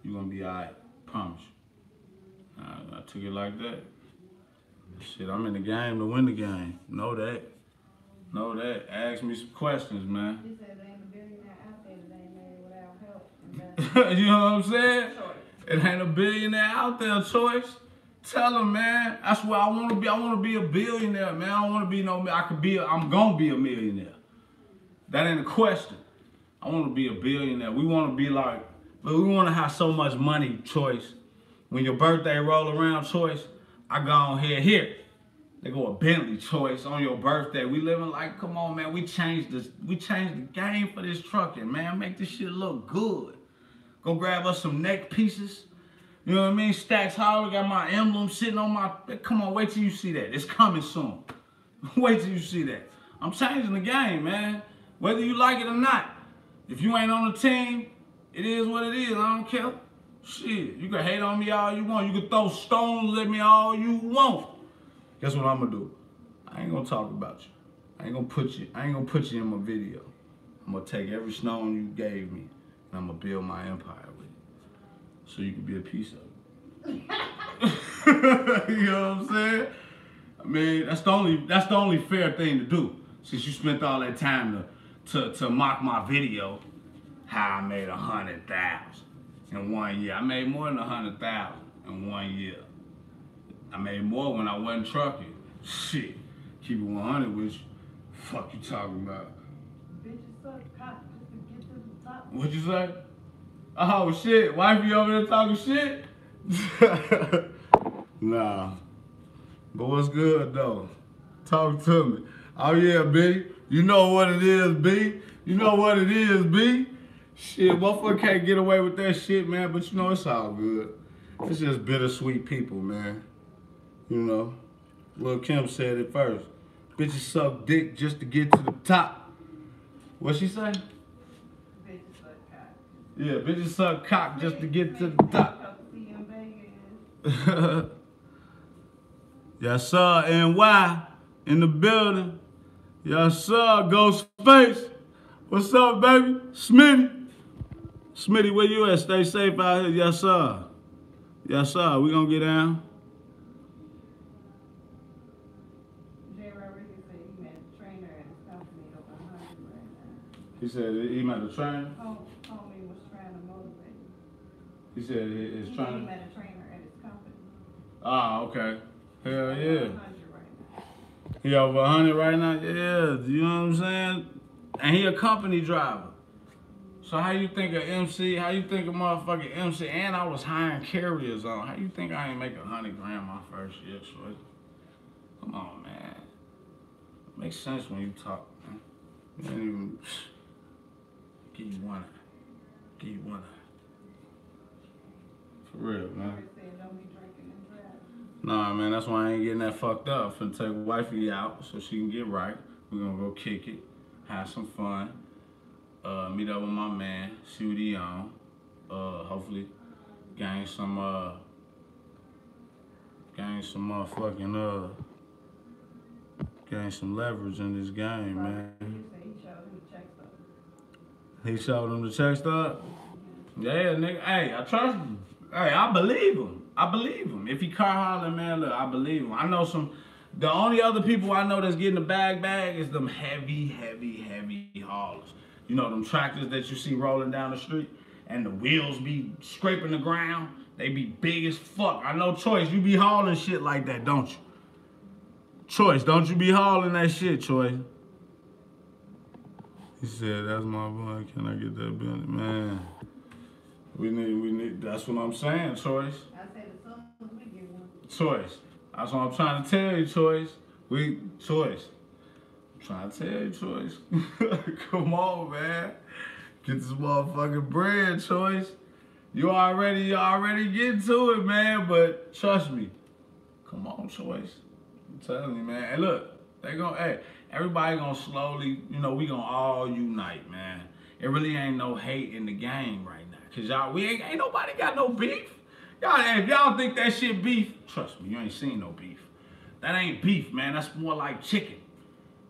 You gonna be all right, promise you. I took it like that. Shit, I'm in the game to win the game. Know that. Know that. Ask me some questions, man. He said there ain't a billionaire out there that ain't made without help. You know what I'm saying? It ain't a billionaire out there, Choice. Tell him, man. That's where I want to be. I want to be a billionaire, man. I don't want to be no. I'm gonna be a millionaire. That ain't a question. I want to be a billionaire. We want to be like, but we want to have so much money, Choice. When your birthday roll around, Choice, I go on here. They go a Bentley, Choice, on your birthday. We living like, come on, man. We changed the game for this trucking, man. Make this shit look good. Go grab us some neck pieces. You know what I mean? Stacks Howard got my emblem sitting on my. Come on, wait till you see that. It's coming soon. Wait till you see that. I'm changing the game, man. Whether you like it or not. If you ain't on the team, it is what it is. I don't care. Shit, you can hate on me all you want. You can throw stones at me all you want. Guess what I'm gonna do? I ain't gonna talk about you. I ain't gonna put you in my video. I'm gonna take every stone you gave me and I'm gonna build my empire with it. So you can be a piece of it. You know what I'm saying? I mean, that's the only fair thing to do. Since you spent all that time to mock my video, how I made 100,000 in 1 year. I made more than 100,000 in 1 year. I made more when I wasn't trucking. Shit, keep it 100 with you. Fuck you talking about? Bitches suck cock just to get to the top. What you say? Oh shit, wifey over there talking shit? Nah. But what's good though? Talk to me. Oh yeah, B. You know what it is, B. You know what it is, B. Shit, motherfucker can't get away with that shit, man. But you know, it's all good. It's just bittersweet people, man. You know, Lil' Kim said it first. Bitches suck dick just to get to the top. What she say? Bitches suck cock. Yeah, bitches suck cock just to get to the top. Yes, sir. NY in the building. Yes, sir. Ghostface. What's up, baby? Smitty. Smitty, where you at? Stay safe out here. Yes, sir. Yes, sir. We gonna get down. He said he met a trainer. Homie was trying to motivate him. He said his trainer. He met a trainer at his company. Ah, okay. Hell yeah. Right, He over 100 right now? Yeah, you know what I'm saying? And he a company driver. So how you think of MC, how you think of motherfucking MC, and I was hiring carriers on. How you think I ain't make 100 grand my first year, shorty? Come on, man. Makes sense when you talk, man. You ain't even... Give you one eye. Give you one eye. For real, man. Nah, man, that's why I ain't getting that fucked up. Finna take wifey out so she can get right. We're gonna go kick it, have some fun, meet up with my man, see what he on. Hopefully gain some leverage in this game, man. He showed him the check stub? Yeah, nigga. Hey, I trust him. Hey, I believe him. I believe him. If he car hollering, man, look, I believe him. I know the only other people I know that's getting the bag is them heavy haulers. You know, them tractors that you see rolling down the street and the wheels be scraping the ground. They be big as fuck. I know, Choice, you be hauling shit like that, don't you? Choice, don't you be hauling that shit, Choice? He said, that's my boy, can I get that bill? Man, we need, that's what I'm saying, Choice. I said, as soon as we get one. Choice. That's what I'm trying to tell you, Choice. Choice. I'm trying to tell you, Choice. Come on, man. Get this motherfucking bread, Choice. You already getting to it, man, but trust me. Come on, Choice. I'm telling you, man. Hey, look, everybody gonna slowly, you know, we gonna all unite, man. It really ain't no hate in the game right now. Cause y'all, ain't nobody got no beef. Y'all, if y'all think that shit beef, trust me, you ain't seen no beef. That ain't beef, man. That's more like chicken.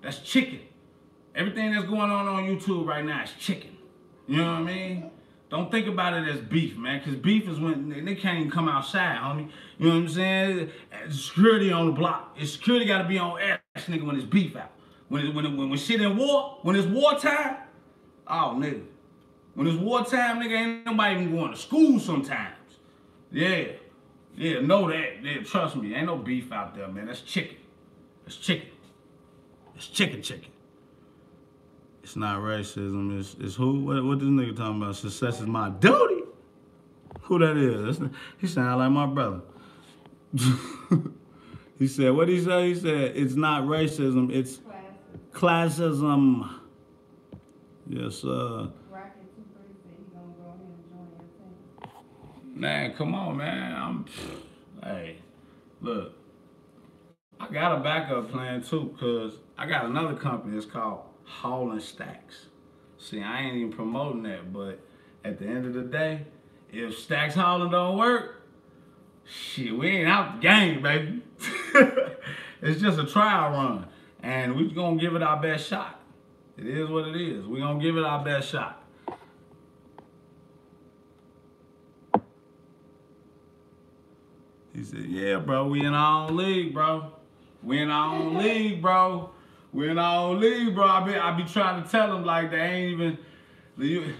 That's chicken. Everything that's going on YouTube right now is chicken. You know what I mean? Don't think about it as beef, man, because beef is when they can't even come outside, homie. You know what I'm saying? Security on the block. Security got to be on ass, nigga, when it's beef out. When shit in war, when it's wartime, oh, nigga. When it's wartime, nigga, ain't nobody even going to school sometimes. Yeah. Yeah, know that. Yeah, trust me, ain't no beef out there, man. That's chicken. It's chicken. It's chicken. It's not racism. It's who? What this nigga talking about? Success is my duty. Who that is? He sound like my brother. He said, what he say? He said, it's not racism. It's classism. Yes, sir. Man, come on, man. Hey, look. I got a backup plan too, cause I got another company. It's called Hauling Stacks. See, I ain't even promoting that, but at the end of the day, if Stacks hauling don't work, shit, we ain't out the game, baby. It's just a trial run, and we gonna give it our best shot. It is what it is. We gonna give it our best shot. He said, yeah, bro, we in our own league, bro. We in our own league, bro. We in our own league, bro. I be trying to tell them like they ain't even. We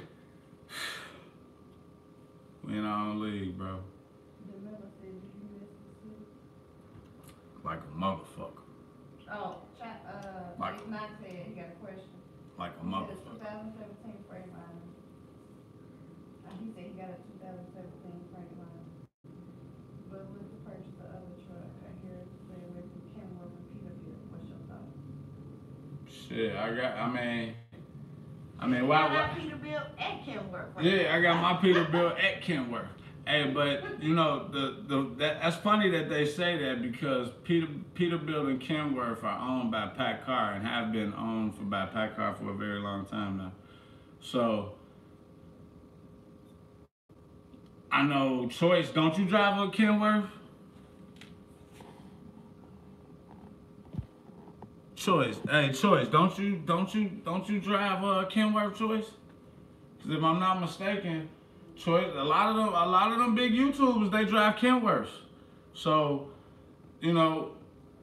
in our own league, bro. Like a motherfucker. Oh, like not said he got a question. Like a motherfucker. 2017 freight line. He said he got a 2017 freight line. But with the purchase of other truck, I hear it say away from Kenworth and Peterbilt. What's your thought? Shit, I mean, why? Peterbilt at Kenworth. Right? Yeah, I got my Peterbilt at Kenworth. Hey, but you know, that's funny that they say that because Peterbilt and Kenworth are owned by PACCAR and have been owned by PACCAR for a very long time now. So I know Choice. Don't you drive a Kenworth? Choice. Hey, Choice. Don't you drive a Kenworth, Choice? Because if I'm not mistaken, Choice. A lot of them big YouTubers, they drive Kenworths. So, you know,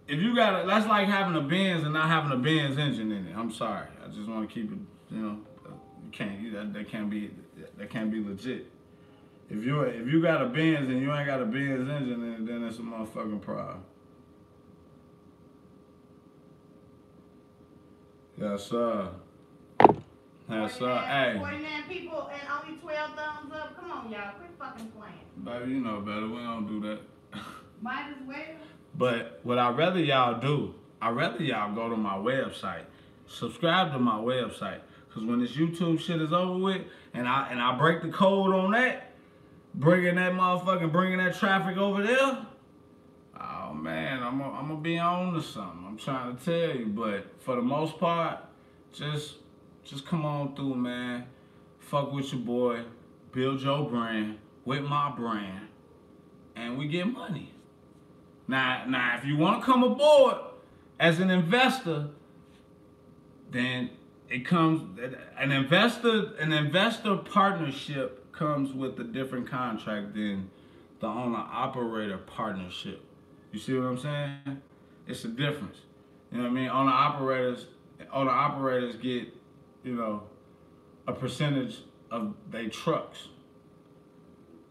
if you got that's like having a Benz and not having a Benz engine in it. I'm sorry. I just want to keep it. You know, that can't be legit. If you got a Benz and you ain't got a Benz engine in it, then it's a motherfucking problem. Yes, sir. Yes, sir. Hey. 49 people and only 12 thumbs up. Come on, y'all. Quit fucking playing. Baby, you know better. We don't do that. Might as well. But what I'd rather y'all do, I'd rather y'all go to my website. Subscribe to my website. Because when this YouTube shit is over with, and I break the code on that, bringing that traffic over there, oh man, I'm gonna be on to something. I'm trying to tell you, but for the most part, just come on through, man. Fuck with your boy, build your brand with my brand, and we get money. Now, if you want to come aboard as an investor, then it comes an investor partnership comes with a different contract than the owner-operator partnership. You see what I'm saying? It's a difference. You know what I mean? Owner-operators get, you know, a percentage of their trucks.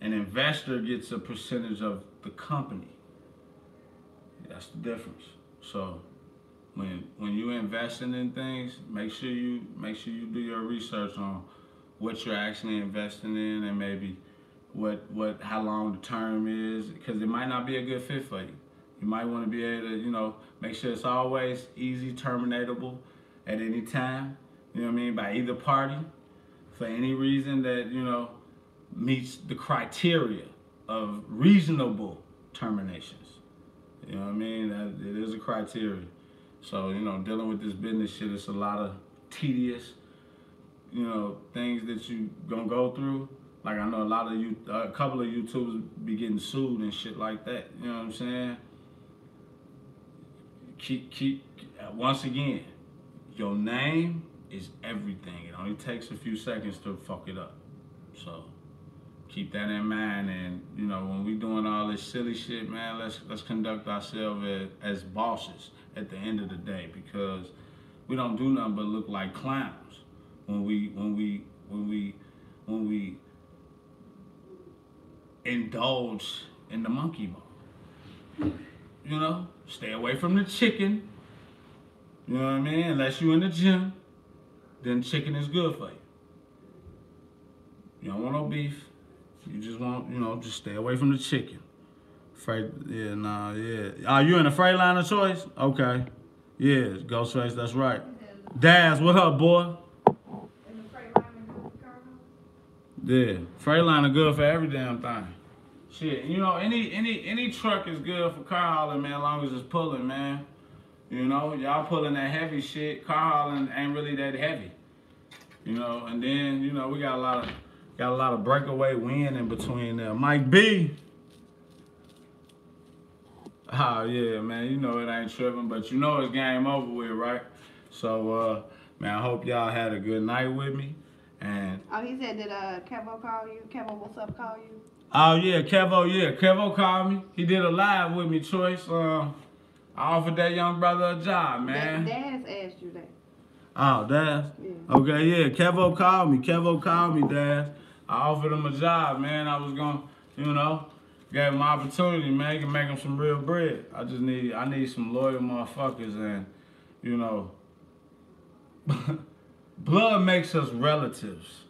An investor gets a percentage of the company. That's the difference. So when you investing in things, make sure you do your research on what you're actually investing in and maybe how long the term is, because it might not be a good fit for you. You might want to be able to, you know, make sure it's always easy terminatable at any time, you know what I mean, by either party for any reason that, you know, meets the criteria of reasonable terminations. You know what I mean? It is a criteria. So, you know, dealing with this business shit, it's a lot of tedious, you know, things that you gonna go through. Like I know a couple of YouTubers be getting sued and shit like that. You know what I'm saying? Once again, your name is everything. It only takes a few seconds to fuck it up. So keep that in mind, and you know, when we doing all this silly shit, man, let's conduct ourselves as bosses at the end of the day, because we don't do nothing but look like clowns when we indulge in the monkey mode. You know, stay away from the chicken. You know what I mean? Unless you in the gym, then chicken is good for you. You don't want no beef. You just want, you know, just stay away from the chicken. Oh, you in a Freightliner choice? Okay. Yeah, Ghostface, that's right. Daz, what up, boy? And the Freightliner good for cargo? Yeah, Freightliner good for every damn thing. Shit, you know, any truck is good for car hauling, man, as long as it's pulling, man. You know, y'all pulling that heavy shit. Car hauling ain't really that heavy. You know, and then, you know, we got a lot of breakaway wind in between there. Mike B. Oh yeah, man, you know it ain't tripping, but you know it's game over with, right? So man, I hope y'all had a good night with me. And Oh, he said that Kevo call you? Kevo, what's up, call you? oh yeah, Kevo called me. He did a live with me, Choice. I offered that young brother a job, man. Daz asked you that. Oh, Daz? Yeah. Okay, yeah, Kevo called me, Daz. I offered him a job, man. I was gonna, you know, gave him opportunity, man. He can make him some real bread. I need some loyal motherfuckers, and, you know, blood makes us relatives.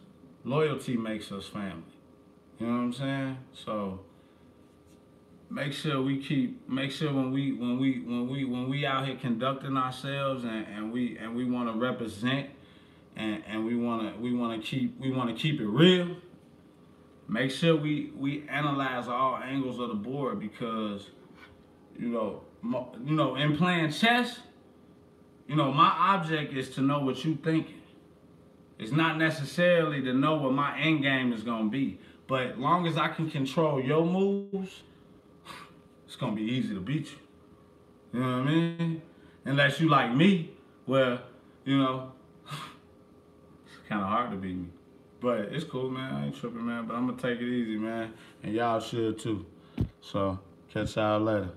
Loyalty makes us family. You know what I'm saying? So make sure when we out here conducting ourselves, and we want to represent, and we want to keep it real. Make sure we analyze all angles of the board, because you know in playing chess, you know, my object is to know what you thinking. It's not necessarily to know what my end game is gonna be, but long as I can control your moves, it's gonna be easy to beat you. You know what I mean? Unless you like me, where, you know, it's kind of hard to beat me. But it's cool, man. I ain't tripping, man. But I'm gonna take it easy, man. And y'all should too. So, catch y'all later.